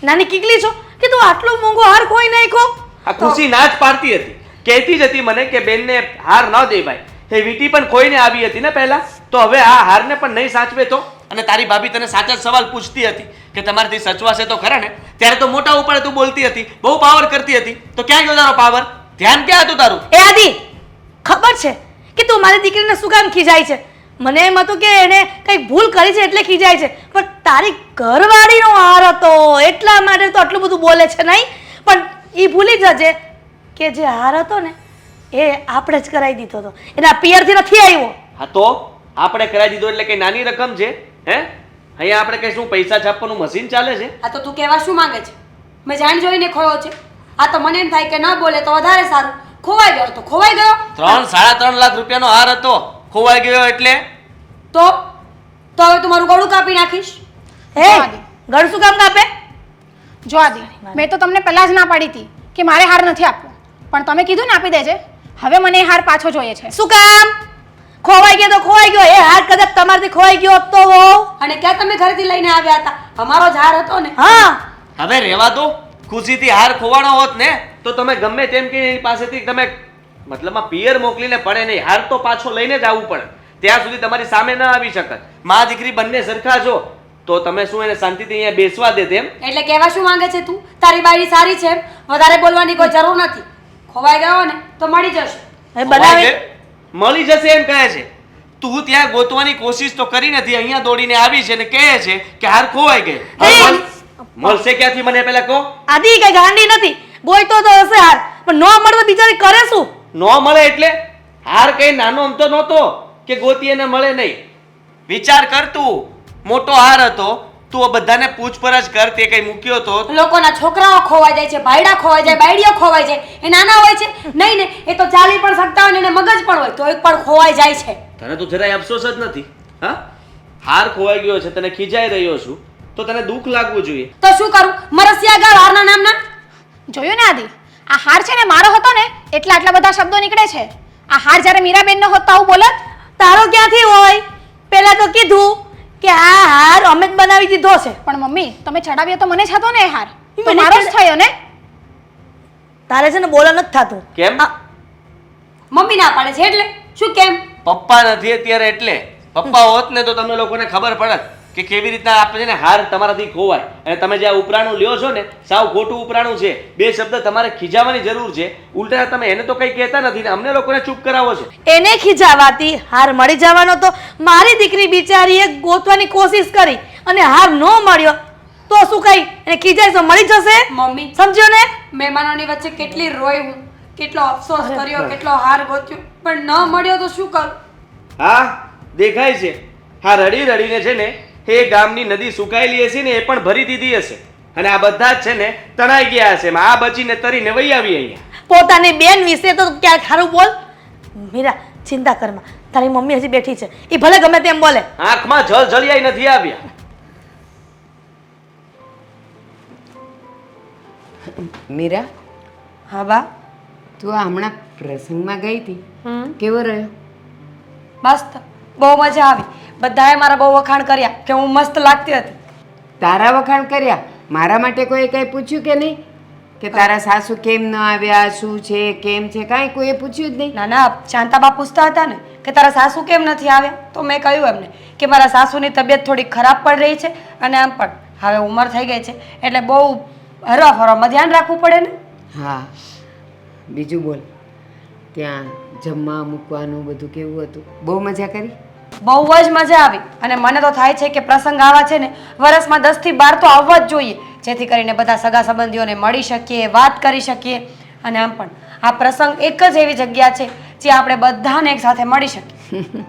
નાની કીકલી છો કે તું આટલો મોંઘો હાર ખોઈ નાખ્યો? આ ખુશી ના જ પાડતી હતી, કહેતી જ હતી મને કે બેનને હાર ન દેવાય. એ વીટી પણ ખોઈને આવી હતી ને પહેલા, તો હવે આ હારને પણ નહીં સાચવે તો? અને તારી ભાભી તને સાચા સવાલ પૂછતી હતી કે તમારાથી સચવાશે તો ખરા ને, ત્યારે તો મોટા ઉપાડે તું બોલતી હતી, બહુ પાવર કરતી હતી. તો ક્યાં ગયો તારો પાવર? ધ્યાન ક્યાં હતું તારું? એ આદિ, ખબર છે કે તું મારી દીકરીને શું કામ ખીજાય છે? મને એમ હતું કે એને કંઈક ભૂલ કરી છે એટલે ખીજાય છે, પણ તારી ઘરવાળીનો હાર હતો એટલા માટે તો આટલું બધું બોલે છે નહીં? પણ એ ભૂલી જજે કે જે હાર હતો ને એ આપણે જ કરાવી દીધો હતો, એના પિયરથી નથી આવ્યો. હા તો આપણે કરાવી દીધો એટલે કઈ નાની રકમ છે? હે, અહીંયા આપણે કઈ શું પૈસા છાપવાનું મશીન ચાલે છે? આ તો તું કહેવા શું માંગે છે? મેં જાણી જોઈને ખોયો છે. આ તો મને એમ થાય કે ન બોલે તો વધારે સારું. ખોવાઈ ગયો તો ખોવાઈ ગયો. 3-3.5 લાખ રૂપિયાનો હાર હતો, ખોવાઈ ગયો એટલે? તો હવે તું મારું ગળું કાપી નાખીશ. હે ગળ શું કામ કાપે? જો આદિ, મેં તો તમને પહેલા જ ના પાડી હતી કે મારે હાર નથી આપવો, પણ તમે કીધું ને આપી દેજે. હવે મને એ હાર પાછો જોઈએ છે. શું કામ? ખોવાઈ ગયો તો ખોવાઈ ગયો. એ હાર કદાચ તમારથી ખોવાઈ ગયો હોત તો અને ક્યાં તમે ઘરેથી લઈને આવ્યા હતા? અમારો જ હાર હતો ને. હા, હવે રહેવા દો. ખુશીથી હાર ખોવાનો હોત ને તો તમે ગમે તેમ કે એની પાસેથી તમે મતલબમાં પિયર મોકલીને પડે નહીં, હાર તો પાછો લઈને જ આવવું પડે. ત્યાં સુધી તમારી સામે ન આવી શકે. મા દીકરી બંને સરખા છો તો તમે શું એને શાંતિથી અહીંયા બેસવા દે તેમ? એટલે કહેવા શું માંગે છે તું? તારી બાઈ સારી છે, વધારે બોલવાની કોઈ જરૂર નથી. ખોવાઈ ગયો ને તો મળી જશે. એ બનાવી મળી જશે એમ કહે છે. તું ત્યાં ગોતવાની કોશિશ તો કરી નથી, અહીંયા દોડીને આવી છે ને કહે છે કે હાર ખોવાઈ ગયો. એ! મળશે ક્યાંથી મને પહેલા કહો? આદિ કઈ ગાંડી નથી, બોયતો તો હશે હાર, પણ ન મળે તો બિચારી કરે શું? ન મળે એટલે હાર કઈ નાનો અમતો નહોતો કે ગોતી એને મળે નહીં. વિચાર કર, તું મોટો હાર હતો, તું બધાને પૂછપરછ કર, તે કઈ મૂક્યો તો? લોકોના છોકરાઓ ખોવાઈ જાય છે, ભાઈડા ખોવાઈ જાય, બાયડીઓ ખોવાઈ જાય. એ નાના હોય છે નહીં ને, એ તો ચાલી પણ શકતા હોય ને એને મગજ પણ હોય તો એક પણ ખોવાઈ જાય છે. તને તો જરાય અફસોસ જ નથી? હા, હાર ખોવાઈ ગયો છે, તને ખીજાઈ રહ્યો છું તો તને દુઃખ લાગવું જોઈએ. તો શું કરું? મરસિયા ગાળ હારના નામના. જોયું ને આદિ, આ હાર છે ને મારો હતો ને એટલે આટલા બધા શબ્દો નીકળે છે. આ હાર જ્યારે મીરાબેનનો હોત તો આવું બોલત? તારો ક્યાંથી હોય? પેલા તો કીધું કે આ હાર અમે જ બનાવી દીધો છે. પણ મમ્મી, તમે ચડાવ્યો તો મને જ હતો ને એ હાર, તો મારો જ થયો ને. તારે છે ને બોલા નથી થતું. કેમ? મમ્મી ના પાડે છે એટલે શું? કેમ? પપ્પા નથી અત્યારે એટલે. પપ્પા હોત ને તો તમને લોકોને ખબર પડત કે કેવી રીતના આપણે છે ને હાર તમારાથી ખોવાય. અને તમે જે આ ઉપરાણું લ્યો છો ને, સાવ ખોટું ઉપરાણું છે. 2 શબ્દ તમારે ખીજાવાની જરૂર છે, ઉલટા તમે એને તો કંઈ કહેતા નથી ને અમને લોકોને ચૂપ કરાવો છો. એને ખીજાવાતી હાર મળી જવાનો તો મારી દીકરી બિચારીએ ગોતવાની કોશિશ કરી અને હાર ન મળ્યો તો શું કઈ એને ખીજાય તો મળી જશે? મમ્મી, સમજો ને? મહેમાનોની વચ્ચે કેટલી રોઈ હું, કેટલો અફસોસ કર્યો, કેટલો હાર ગોત્યો, પણ ન મળ્યો તો શું કરું? હા, દેખાય છે. હા, રડી રડીને છે ને એ ગામની નદી સુકાયેલી હશે ને એ પણ ભરી દીધી હશે અને આ બધા જ છે ને તણાઈ ગયા હશે આ બચીને તરીને વહી આવી અહીંયા પોતાની બેન વિશે તો ક્યાંક સારું બોલ. મીરા ચિંતા કરમાં, તારી મમ્મી હજી બેઠી છે, એ ભલે ગમે તેમ બોલે. આંખમાં જળ જળિયાઈ નથી આવ્યા. મીરા, હા બા. તું આ હમણાં પ્રસંગમાં ગઈ હતી, કેવો રહ્યો? મસ્ત, બહુ મજા આવી. બધાએ મારા બહુ વખાણ કર્યા કે હું મસ્ત લાગતી હતી. તારા વખાણ કર્યા? મારા માટે કોઈ કંઈ પૂછ્યું કે નહીં? કે તારા સાસુ કેમ ન આવ્યા, શું છે, કેમ છે, કાંઈ કોઈએ પૂછ્યું જ નહીં? ના ના, શાંતાબા પૂછતા હતા ને કે તારા સાસુ કેમ નથી આવ્યા, તો મેં કહ્યું એમને કે મારા સાસુની તબિયત થોડી ખરાબ પડી રહી છે અને આમ પણ હવે ઉંમર થઈ ગઈ છે એટલે બહુ હરવા ફરવામાં ધ્યાન રાખવું પડે ને. હા, બીજું બોલ. ત્યાં જમવા મૂકવાનું બધું કેવું હતું? બહુ મજા કરી? બહુ જ મજા આવી. અને મને તો થાય છે કે પ્રસંગ આવા છે ને વર્ષમાં 10 થી 12 તો આવવા જ જોઈએ, જેથી કરીને બધા સગા સંબંધીઓને મળી શકીએ, વાત કરી શકીએ. અને આમ પણ આ પ્રસંગ એક જ એવી જગ્યા છે જ્યાં આપણે બધાને એક સાથે મળી શકીએ.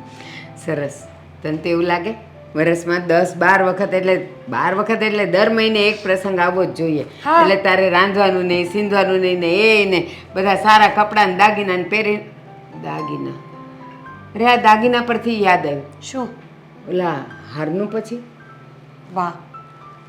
સરસ. તને તો એવું લાગે વર્ષમાં 10-12 વખત એટલે 12 વખત એટલે દર મહિને એક પ્રસંગ આવવો જ જોઈએ. હા. એટલે તારે રાંધવાનું નહીં, સીંધવાનું નહીં ને એ ને બધા સારા કપડાં ને દાગીના ને પહેરી. દાગીના, અરે આ દાગીના પરથી યાદ આવ્યું. શું? ઓલા હારનું પછી? વાહ,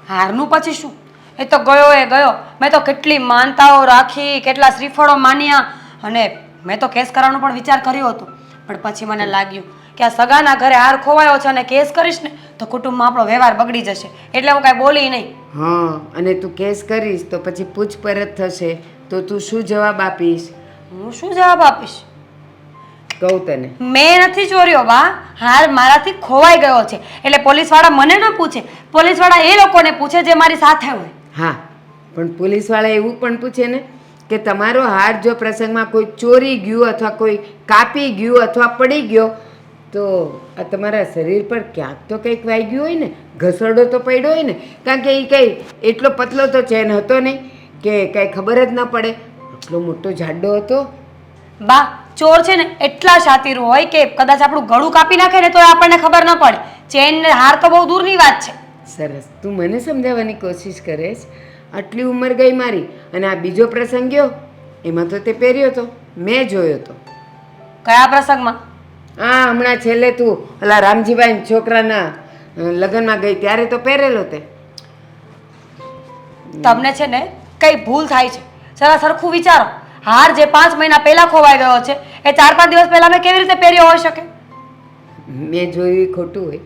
હારનું પછી શું? એ તો ગયો એ ગયો. મેં તો કેટલી માનતાઓ રાખી, કેટલા શ્રીફળો માન્યા અને મેં તો કેસ કરવાનો પણ વિચાર કર્યો હતો. પણ પછી મને લાગ્યું કે આ સગાના ઘરે હાર ખોવાયો છે અને કેસ કરીશ ને તો કુટુંબમાં આપણો વ્યવહાર બગડી જશે, એટલે હું કાંઈ બોલી નહીં. હા, અને તું કેસ કરીશ તો પછી પૂછપરછ થશે તો તું શું જવાબ આપીશ? હું શું જવાબ આપીશ? કહું તને, મેં નથી ચોર્યો બા, હાર મારાથી ખોવાઈ ગયો છે. એટલે પોલીસવાળા મને ન પૂછે, પોલીસવાળા એ લોકોને પૂછે જે મારી સાથે હોય. હા, પણ પોલીસવાળા એવું પણ પૂછે ને કે તમારો હાર જો પ્રસંગમાં કોઈ ચોરી ગયું અથવા કોઈ કાપી ગયું અથવા પડી ગયો તો આ તમારા શરીર પર ક્યાંક તો કંઈક વાગ્યું હોય ને, ઘસરડો તો પડ્યો હોય ને. કારણ કે એ કંઈ એટલો પતલો તો ચેન હતો નહીં કે કંઈ ખબર જ ન પડે. એટલો મોટો જાડો હતો. બા, ચોર છે ને એટલા શાતિર હોય કે કદાચ આપણું ગળું કાપી નાખે ને તો આપણને ખબર ન પડે. ચેન ને હાર તો બહુ દૂરની વાત છે. સરસ, તું મને સમજાવવાની કોશિશ કરે છે. આટલી ઉંમર ગઈ મારી અને આ બીજો પ્રસંગ ગયો એમાં તો તે પહેર્યો હતો, મેં જોયો હતો. કયા પ્રસંગમાં? હા, હમણાં છેલ્લે તું ઓલા રામજીભાઈ છોકરાના લગ્નમાં ગઈ ત્યારે તો પહેરેલો તે. તમને છે ને કઈ ભૂલ થાય છે, જરા સરખું વિચારો. હાર જે 5 મહિના પહેલા ખોવાઈ ગયો છે એ 4-5 દિવસ પહેલા મેં કેવી રીતે પહેર્યો હોઈ શકે? મેં જોયું એ ખોટું હોય,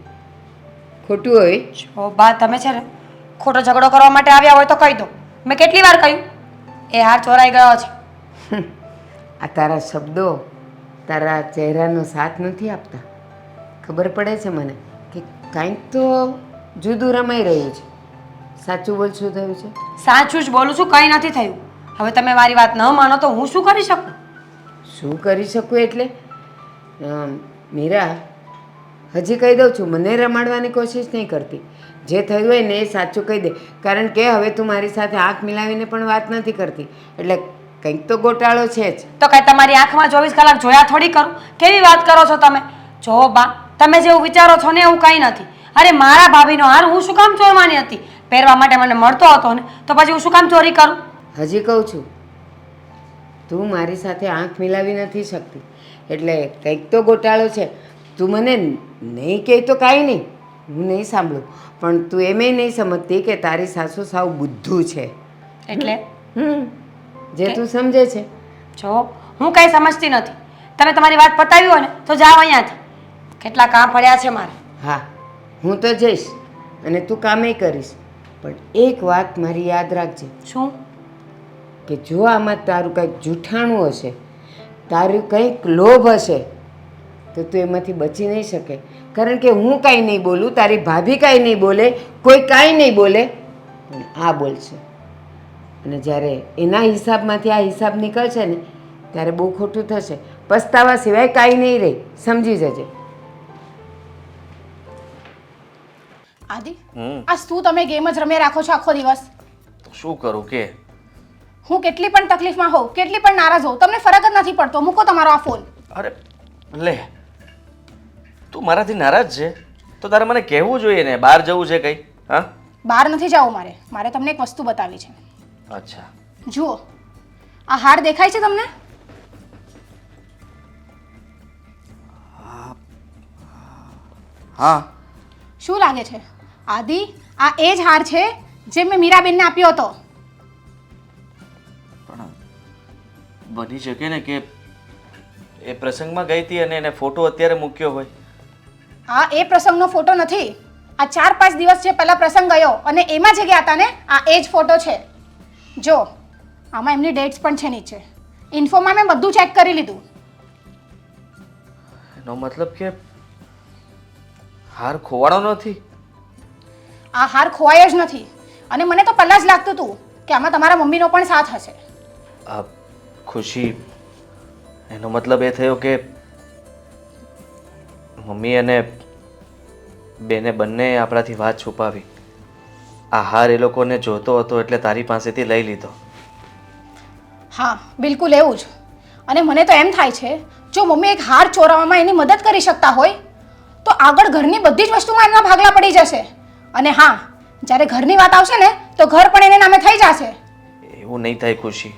ખોટું હોય. જો બા, તમે છે ને ખોટો ઝઘડો કરવા માટે આવ્યા હોય તો કહી દો. મેં કેટલી વાર કહ્યું એ હાર ચોરાઈ ગયો છે. આ તારા શબ્દો તારા ચહેરાનો સાથ નથી આપતા. ખબર પડે છે મને કે કાંઈક તો જુદું રમાઈ રહ્યું છે. સાચું બોલ, શું થયું છે? સાચું જ બોલું છું, કંઈ નથી થયું. હવે તમે મારી વાત ન માનો તો હું શું કરી શકું? શું કરી શકું એટલે મીરા, હજી કહી દઉં છું, મને રમાડવાની કોશિશ નહીં કરતી. જે થયું હોય ને એ સાચું કહી દે. કારણ કે હવે તું મારી સાથે આંખ મિલાવીને પણ વાત નથી કરતી, એટલે કંઈક તો ગોટાળો છે જ. તો કઈ તમારી આંખમાં 24 કલાક જોયા થોડી કરું? કેવી વાત કરો છો તમે? જો બા, તમે જેવું વિચારો છો ને એવું કંઈ નથી. અરે મારા ભાભીનો હાર હું શું કામ ચોરવાની હતી? પહેરવા માટે મને મળતો હતો ને તો પછી હું શું કામ ચોરી કરું? હજી કહું છું, તું મારી સાથે આંખ મિલાવી નથી શકતી, એટલે કંઈક તો ગોટાળો છે. તું મને નહીં કહે તો કાંઈ નહીં, હું નહીં સાંભળું. પણ તું એમેય નહીં સમજતી કે તારી સાસુ સાવ બુદ્ધુ છે. એટલે જે તું સમજે છે. જો હું કંઈ સમજતી નથી. તમે તમારી વાત પતાવી હોય ને તો જાઓ અહીંયાથી. કેટલા કામ પડ્યા છે મારે. હા, હું તો જઈશ અને તું કામે કરીશ, પણ એક વાત મારી યાદ રાખજે. શું? કે જો આમાં તારું કંઈક જૂઠાણું હશે, તારું કંઈક લોભ હશે તો તું એમાંથી બચી નહીં શકે. કારણ કે હું કાંઈ નહીં બોલું, તારી ભાભી કાંઈ નહીં બોલે, કોઈ કાંઈ નહીં બોલે, પણ આ બોલશે. અને જ્યારે એના હિસાબમાંથી આ હિસાબ નીકળશે ને ત્યારે બહુ ખોટું થશે. પસ્તાવા સિવાય કાંઈ નહીં રહે, સમજી જજે. આદિ, આ શું તમે ગેમ જ રમે રાખો છો આખો દિવસ? તો શું કરું કે હું કેટલી પણ તકલીફમાં હોઉં, કેટલી પણ નારાજ હોઉં, તમને ફરક જ નથી પડતો. મૂકો તમારો આ ફોન. અરે લે, તું મારાથી નારાજ છે તો તો તારે મને કહેવું જોઈએ ને બહાર જવું છે કંઈ? હા, બહાર નથી જવું મારે તમને એક વસ્તુ બતાવી છે. અચ્છા, જુઓ, આ હાર દેખાય છે તમને? હા. શું લાગે છે આદિ? આ એ જ હાર છે જે મેં મીરાબેનને આપ્યો હતો. પણ બની શકે ને કે એ પ્રસંગમાં ગઈ હતી અને એને ફોટો અત્યારે મૂક્યો હોય. આ એ પ્રસંગનો ફોટો નથી. આ 4-5 દિવસ જે પહેલા પ્રસંગ ગયો અને એમાં જે ગયા હતા ને, આ એ જ ફોટો છે. જો, આમાં એમની ડેટ્સ પણ છે નીચે. ઇન્ફોમાં મેં બધું ચેક કરી લીધું. એનો મતલબ કે હાર ખોવાડો નથી. આ હાર ખોવાયો જ નથી. અને મને તો પહેલાં જ લાગતું હતું કે આમાં તમારા મમ્મીનો પણ સાથ હશે. આ ખુશી, એનો મતલબ એ થયો કે મમ્મી અને બેને બંને આપણાથી વાત છુપાવી. આ હાર એ લોકોને જોતો હતો એટલે તારી પાસેથી લઈ લીધો. હા, બિલકુલ એવું જ. અને મને તો એમ થાય છે, જો મમ્મી એક હાર ચોરાવવામાં એની મદદ કરી શકતા હોય તો આગળ ઘરની બધી જ વસ્તુમાં એમના ભાગલા પડી જશે. અને હા, જ્યારે ઘરની વાત આવશે ને તો ઘર પણ એને નામે થઈ જશે. એવું નહીં થાય ખુશી.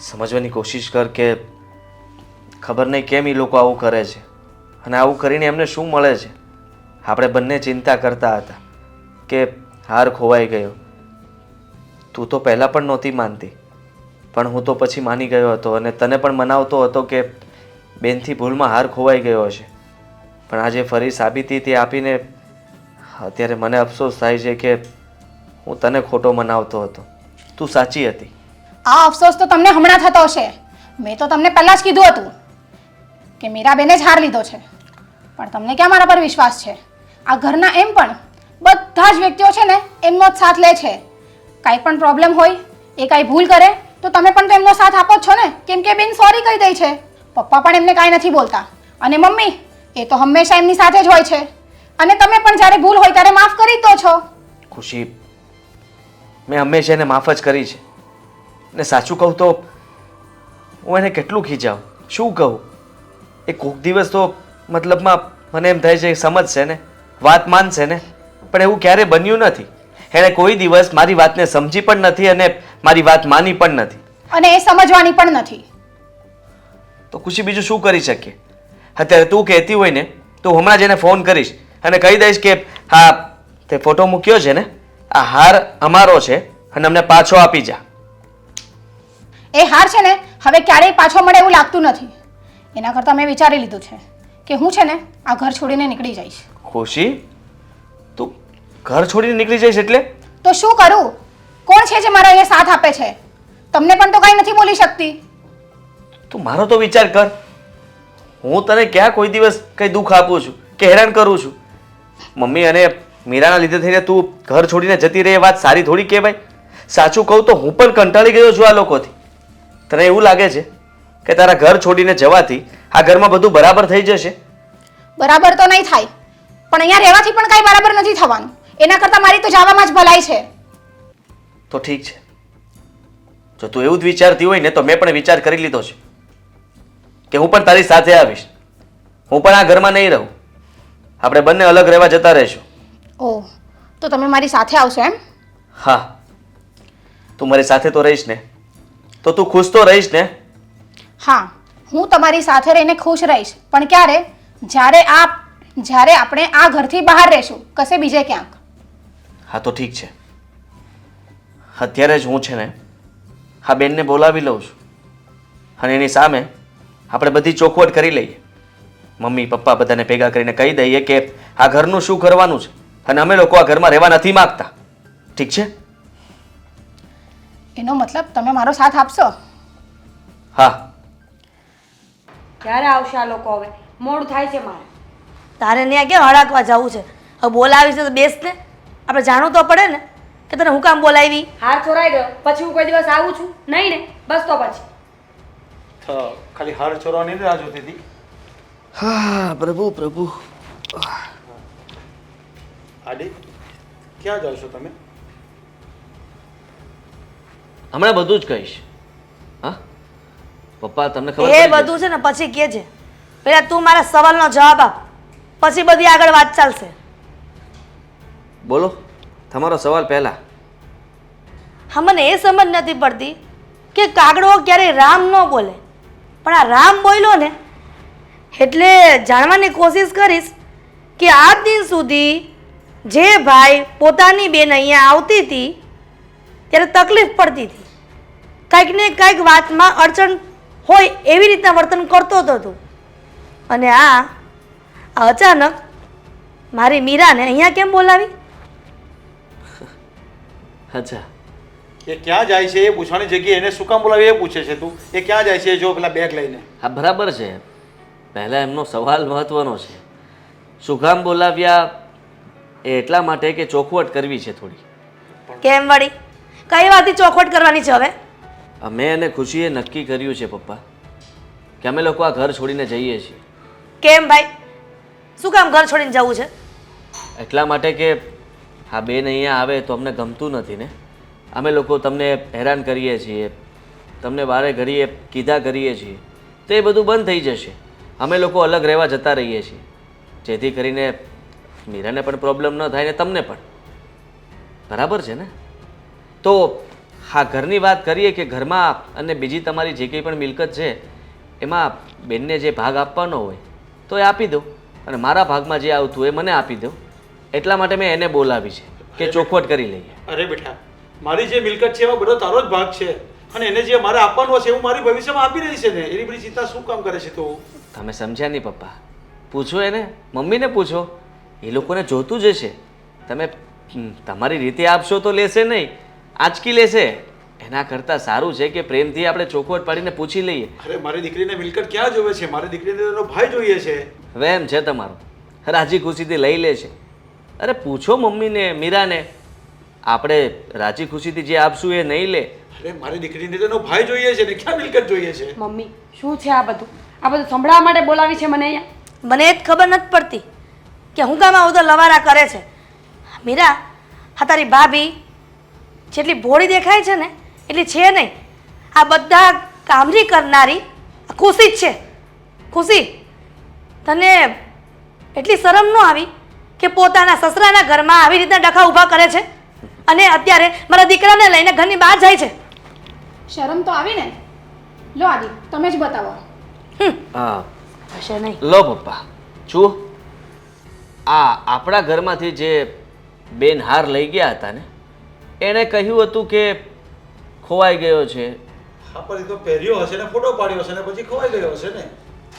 સમજવાની કોશિશ કર કે ખબર નહીં કેમ એ લોકો આવું કરે છે અને આવું કરીને એમને શું મળે છે. આપણે બંને ચિંતા કરતા હતા કે હાર ખોવાઈ ગયો. તું તો પહેલાં પણ નહોતી માનતી, પણ હું તો પછી માની ગયો હતો અને તને પણ મનાવતો હતો કે બેનથી ભૂલમાં હાર ખોવાઈ ગયો હશે. પણ આજે ફરી સાબિતી તે આપીને અત્યારે મને અફસોસ થાય છે કે હું તને ખોટો મનાવતો હતો. તું સાચી હતી. આ અફસોસ તો તમને હમણાં થતો હશે. મેં તો તમને પહેલાં જ કીધું હતું કે મીરાબેને જ હાર લીધો છે. પણ તમને ક્યાં મારા પર વિશ્વાસ છે? આ ઘરના એમ પણ બધા જ વ્યક્તિઓ છે ને એમનો જ સાથ લે છે. કાંઈ પણ પ્રોબ્લેમ હોય, એ કાંઈ ભૂલ કરે તો તમે પણ તો એમનો સાથ આપો જ છો ને, કેમ કે બેન સોરી કહી દે છે. પપ્પા પણ એમને કાંઈ નથી બોલતા. અને મમ્મી, એ તો હંમેશા એમની સાથે જ હોય છે. અને તમે પણ જ્યારે ભૂલ હોય ત્યારે માફ કરી દો છો. ખુશી, મેં હંમેશા એને માફ જ કરી છે. ને સાચું કહું તો હું એને કેટલું ખીજાવું, શું કહું? એ કોઈક દિવસ તો મતલબમાં મને એમ થાય છે સમજશે ને, વાત માનશે ને, પણ એવું ક્યારે બન્યું નથી. એણે કોઈ દિવસ મારી વાતને સમજી પણ નથી અને મારી વાત માની પણ નથી. અને એ સમજવાની પણ નથી. તો ખુશી બીજું શું કરી શકીએ? અત્યારે તું કહેતી હોય ને તો હમણાં જ એને ફોન કરીશ અને કહી દઈશ કે હા, તે ફોટો મૂક્યો છે ને, આ હાર અમારો છે અને અમને પાછો આપી જા. એ હાર છે ને હવે ક્યારેય પાછો મળે એવું લાગતું નથી. એના કરતાં મેં વિચારી લીધું છે કે હું છે ને આ ઘર છોડીને નીકળી જઈશ. ખુશી, તું ઘર છોડીને નીકળી જઈશ એટલે? તો શું કરું? કોણ છે જે મારા અહીંયા સાથ આપે છે? તમને પણ તો કાંઈ નથી બોલી શકતી. તું મારો તો વિચાર કર. હું તને ક્યાં કોઈ દિવસ કંઈ દુઃખ આપું છું કે હેરાન કરું છું? મમ્મી અને મીરાના લીધે થઈને તું ઘર છોડીને જતી રહે એ વાત સારી થોડી કહેવાય. સાચું કહું તો હું પણ કંટાળી ગયો છું આ લોકોથી. તને એવું લાગે છે કે તારા ઘર છોડીને જવાથી આ ઘરમાં બધું બરાબર થઈ જશે? બરાબર તો નહીં થાય, પણ અહીંયા રહેવાથી પણ કાંઈ બરાબર નથી થવાનું. એના કરતાં મારી તો જવામાં જ ભલાઈ છે. તો ઠીક છે, જો તું એવું જ વિચારતી હોય ને તો મેં પણ વિચાર કરી લીધો છે કે હું પણ તારી સાથે આવીશ. હું પણ આ ઘરમાં નહીં રહું. આપણે બંને અલગ રહેવા જતા રહીશું. ઓહ, તો તમે મારી સાથે આવશો એમ? હા, તું મારી સાથે તો રહીશ ને, તો તું ખુશ તો રહીશ ને? હા, હું તમારી સાથે રહીને ખુશ રહીશ. પણ ક્યારે? જ્યારે આપણે આ ઘરથી બહાર રહીશું, કશે બીજે ક્યાંક. હા તો ઠીક છે. અત્યારે જ હું છે ને હા બેનને બોલાવી લઉં છું અને એની સામે આપણે બધી ચોખવટ કરી લઈએ. મમ્મી પપ્પા બધાને ભેગા કરીને કહી દઈએ કે આ ઘરનું શું કરવાનું છે અને અમે લોકો આ ઘરમાં રહેવા નથી માગતા. ઠીક છે? એનો મતલબ તમે મારો સાથ આપશો? હા. ક્યારે આવશે આ લોકો? હવે મોડું થાય છે મારે. તારે ત્યાં કેમ હળાકવા જવું છે? હવે બોલાવી છે તો બેસ ને. આપણે જાણવું તો પડે ને કે તને હું કામ બોલાવી. હાર ચોરાઈ ગયો પછી હું કોઈ દિવસ આવું છું નહીં ને? બસ તો પછી તો ખાલી હાર ચોરવાની રાહ જોતી હતી. હા પ્રભુ પ્રભુ. આડી ક્યાં જાઓ છો તમે? હમણાં બધું જ કહીશ. હા પપ્પા તમને ખબર એ પડી જશે. બધું છે ને પછી કે છે. પહેલા તું મારા સવાલનો જવાબ આપ, પછી બધી આગળ વાત ચાલશે. બોલો તમારો સવાલ પહેલાં. હા, મને એ સમજ નથી પડતી કે કાગડો ક્યારેય રામ ન બોલે, પણ આ રામ બોલ્યો ને એટલે જાણવાની કોશિશ કરીશ કે આજ દિન સુધી જે ભાઈ પોતાની બેન અહીંયા આવતી હતી ત્યારે તકલીફ પડતી હતી, કાંઈક ને કાંઈક વાતમાં અડચણ હોય એવી રીતના વર્તન કરતો હતો તું, અને આ અચાનક મારી મીરાને અહીંયા કેમ બોલાવી? અચ્છા, એ ક્યાં જાય છે એ પૂછવાની જગ્યાએ એને શું કામ બોલાવી એ પૂછે છે તું? એ ક્યાં જાય છે જો પેલા બેગ લઈને? હા બરાબર છે. પહેલાં એમનો સવાલ મહત્ત્વનો છે. શું કામ બોલાવ્યા એ એટલા માટે કે ચોખવટ કરવી છે થોડી. કેમ વળી? કઈ વાતથી ચોખવટ કરવાની છે હવે? મેં અને ખુશીએ નક્કી કર્યું છે પપ્પા કે અમે લોકો આ ઘર છોડીને જઈએ છીએ. કેમ ભાઈ, શું કામ ઘર છોડીને જવું છે? એટલા માટે કે આ બેન અહીંયા આવે તો અમને ગમતું નથી ને. અમે લોકો તમને હેરાન કરીએ છીએ, તમને વારે ઘડીએ કીધા કરીએ છીએ, તો એ બધું બંધ થઈ જશે. અમે લોકો અલગ રહેવા જતા રહીએ છીએ, જેથી કરીને મીરાને પણ પ્રોબ્લેમ ન થાય ને તમને પણ. બરાબર છે ને? તો હા, ઘરની વાત કરીએ કે ઘરમાં અને બીજી તમારી જે કંઈ પણ મિલકત છે એમાં બેનને જે ભાગ આપવાનો હોય તો એ આપી દો, અને મારા ભાગમાં જે આવતું એ મને આપી દો. એટલા માટે મેં એને બોલાવી છે કે ચોખવટ કરી લઈએ. અરે બેટા, મારી જે મિલકત છે એમાં બધો તારો જ ભાગ છે, અને એને જે મારે આપવાનું હશે એવું મારી ભવિષ્યમાં આપી રહી છે ને, એની બધી ચિંતા શું કામ કરે છે તું? તમે સમજ્યા નહીં પપ્પા. પૂછો એને, મમ્મીને પૂછો, એ લોકોને જોતું જ હશે. તમે તમારી રીતે આપશો તો લેશે નહીં, આંચકી લેશે. એના કરતાં સારું છે કે પ્રેમથી આપણે ચોખવટ પાડીને પૂછી લઈએ. અરે મારી દીકરીને મિલકત ક્યાં જોવે છે? મારી દીકરીને એનો ભાઈ જોઈએ છે. વહેમ છે તમારો, રાજી ખુશીથી લઈ લે છે. અરે પૂછો મમ્મીને, મીરાને. આપણે રાજી ખુશીથી જે આપશું એ નહીં લે. અરે મારી દીકરીને તો એનો ભાઈ જોઈએ છે ને, ક્યાં મિલકત જોઈએ છે? મમ્મી શું છે આ બધું? આ બધું સંભળાવવા માટે બોલાવી છે મને અહીંયા? મને એ જ ખબર નથી પડતી કે હું કામ આવું તો લવારા કરે છે. મીરા, હા તારી ભાભી જેટલી ભોળી દેખાય છે ને એટલી છે નહીં. આ બધા કામરી કરનારી ખુશી જ છે. ખુશી, તને એટલી શરમ ન આવી કે પોતાના સસરાના ઘરમાં આવી રીતના ડખા ઊભા કરે છે, અને અત્યારે મારા દીકરાને લઈને ઘરની બહાર જાય છે. શરમ તો આવી ને. લો આદિ, તમે જ બતાવો. હા હશે નહીં. લો પપ્પા, જુઓ, આ આપણા ઘરમાંથી જે બેન હાર લઈ ગયા હતા ને, એણે કહ્યું હતું કે ખોવાઈ ગયો છે. હા, પણ એ તો પહેર્યો હશે ને, ફોટો પાડ્યો હશે ને, પછી ખોવાઈ ગયો હશે ને.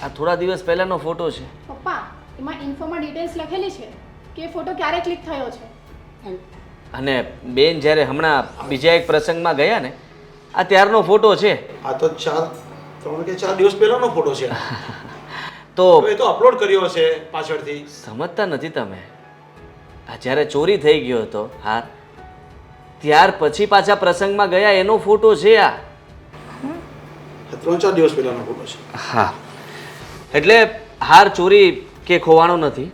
આ થોડા દિવસ પહેલાંનો ફોટો છે. પપ્પા, એમાં ઇન્ફોમાં ડિટેલ્સ લખેલી છે કે ફોટો ક્યારે ક્લિક થયો છે. અને બેન જ્યારે હમણાં બીજા એક પ્રસંગમાં ગયા ને, આ ત્યારનો ફોટો છે. આ તો 3 કે 4 દિવસ પહેલાનો ફોટો છે. તો એ તો અપલોડ કર્યો હશે પાછળથી. સમજતા નથી તમે. આ જ્યારે ચોરી થઈ ગયો હતો હાર, ત્યાર પછી પાછા પ્રસંગમાં ગયા એનો ફોટો છે આ. 3-4 દિવસ પહેલાનો ફોટો છે. હા, એટલે હાર ચોરી કે ખોવાનો નથી,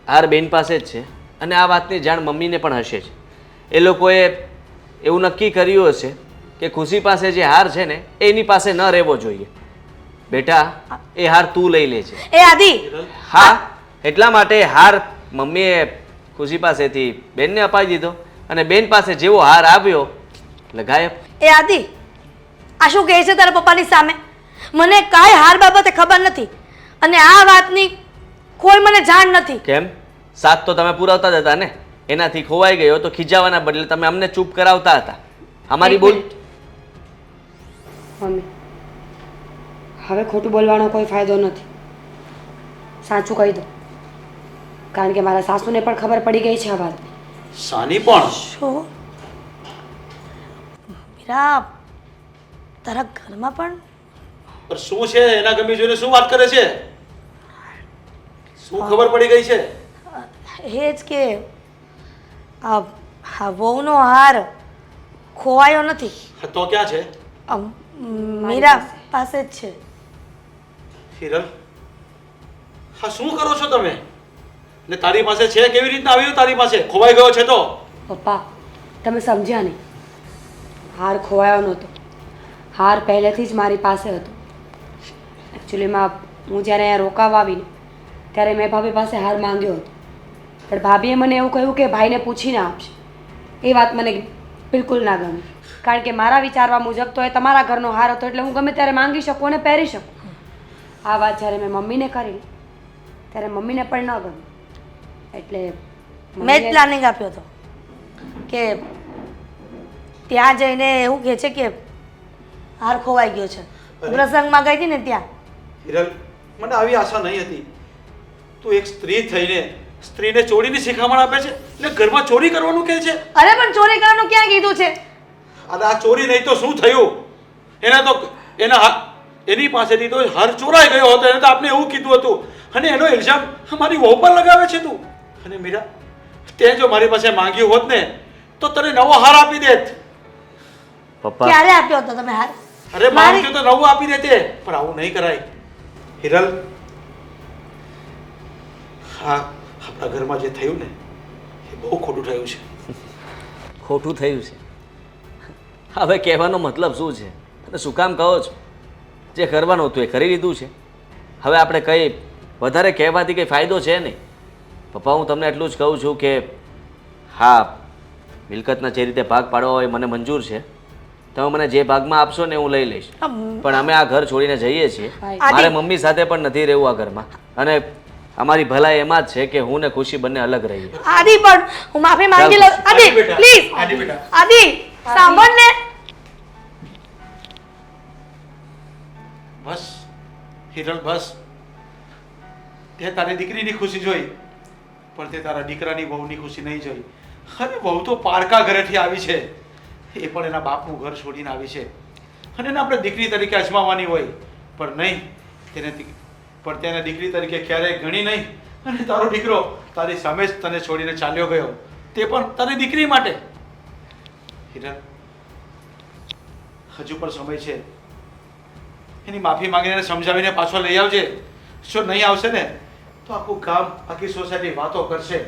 હાર બેન પાસે જ છે. અને આ વાતની જાણ મમ્મીને પણ હશે જ. એ લોકોએ એવું નક્કી કર્યું હશે કે ખુશી પાસે જે હાર છે ને એની પાસે ન રહેવો જોઈએ. બેટા, એ હાર તું લઈ લેજે. એ આદિ, હા, એટલા માટે હાર મમ્મીએ ખુશી પાસેથી બેનને અપાવી દીધો, અને બેન પાસે જેવો હાર આવ્યો એટલે ગાયબ. એ આદિ, આ શું કહે છે તારા પપ્પાની સામે? મને કાંઈ હાર બાબતે ખબર નથી, અને આ વાતની કોઈ મને જાણ નથી. કેમ? સાથ તો તમે પુરાવતા જ હતા ને. એનાથી ખોવાઈ ગયો તો ખીજાવાના બદલે તમે અમને ચૂપ કરાવતા હતા. અમારી એક ભૂલ. મિનિટ. મમ્મી, હવે ખોટું બોલવાનો કોઈ ફાયદો નથી. સાચું કહી દો, કારણ કે મારા સાસુને પણ ખબર પડી ગઈ છે આ વાત. સાની પણ શું? મીરા, તારા ઘરમાં પણ પણ શું છે? એના ગમી જોઈને શું વાત કરે છે? શું ખબર પડી ગઈ છે? એ જ કે આ વહુનો હાર ખોવાયો નથી. તો ક્યાં છે? મીરા પાસે જ છે. હિરલ, હા શું કરો છો તમે? ને તારી પાસે છે? કેવી રીતના આવ્યું તારી પાસે? ખોવાઈ ગયો છે તો? પપ્પા, તમે સમજ્યા નહીં. હાર ખોવાયો નહોતો. હાર પહેલેથી જ મારી પાસે હતો. એકચ્યુઅલીમાં હું જ્યારે અહીંયા રોકાવા આવીને ત્યારે મેં ભાભી પાસે હાર માંગ્યો હતો, પણ ભાભીએ મને એવું કહ્યું કે ભાઈને પૂછીને આપશે. એ વાત મને બિલકુલ ના ગમે, કારણ કે મારા વિચારવા મુજબ તો એ તમારા ઘરનો હાર હતો, એટલે હું ગમે ત્યારે માંગી શકું અને પહેરી શકું. આ વાત જ્યારે મેં મમ્મીને કરી ત્યારે મમ્મીને પણ ન ગમી, એટલે મેં જ મમ્મીએ- પ્લાનિંગ આપ્યો હતો કે ત્યાં જઈને એવું કહે છે કે હાર ખોવાઈ ગયો છે. પ્રસંગમાં ગઈ હતી ને ત્યાં હિરલ, મને આવી આશા નહીં હતી. તું એક સ્ત્રી થઈને સ્ત્રીને ચોરીની શિખામણ આપે છે એટલે ઘરમાં ચોરી કરવાનું કહે છે. અરે પણ ચોરી કરવાનું ક્યાં કીધું છે? અને આ ચોરી નહીં તો શું થયું? એની પાસેથી તો હાર ચોરાઈ ગયો હતો. એને તો આપણે એવું કીધું હતું અને એનો ઇલ્ઝામ અમારી વહુ પર લગાવે છે તું. અને મીરા, તે જો મારી પાસે માંગ્યું હોત ને તો તને નવો હાર આપી દેત. પપ્પા ક્યારે આપ્યો હતો તમે હાર? અરે માંગ્યું તો નવું આપી દેતે, પણ આવું નહીં કરાય. હિરલ, હા, આપણા ઘરમાં જે થયું ને એ બહુ ખોટું થયું છે. ખોટું થયું છે. હવે કહેવાનો મતલબ શું છે અને શું કામ કહો છો? જે કરવાનું હતું એ કરી લીધું છે. હવે આપણે કંઈ વધારે કહેવાથી કંઈ ફાયદો છે નહીં. પપ્પા, હું તમને એટલું જ કહું છું કે હા, મિલકતના જે રીતે ભાગ પાડવા હોય મને મંજૂર છે. તમે મને જે ભાગમાં આપશો ને હું લઈ લઈશ. પણ અમે આ ઘર છોડીને જઈએ છીએ. મારે મમ્મી સાથે પણ નથી રહેવું આ ઘરમાં, અને અમારી ભલાઈ એમાં જ છે કે હું ને ખુશી બંને અલગ રહીએ. આદિ, પણ હું માફી માંગી લઉં. આદિ બેટા, પ્લીઝ, આદિ બેટા. આદિ સાંભળ ને. બસ હિરલ, બસ. તે તારી દીકરીની ખુશી જોઈ, પણ તે તારા દીકરાની વહુની ખુશી નહીં જોઈ. અરે વહુ તો પારકા ઘરેથી આવી છે, એ પણ એના બાપનું ઘર છોડીને આવી છે, અને એને આપણે દીકરી તરીકે અજમાવવાની હોય, પણ નહીં. તેને દીકરી તરીકે ક્યારેય ગણી નહીં. અને તારો દીકરો તારી સામે જ તને છોડીને ચાલ્યો ગયો, તે પણ તારી દીકરી માટે. હિરલ, હજુ પણ સમય છે. એની માફી માંગીને એને સમજાવીને પાછો લઈ આવજે. જો નહીં આવશે ને તો આખું ગામ, આખી સોસાયટી વાતો કરશે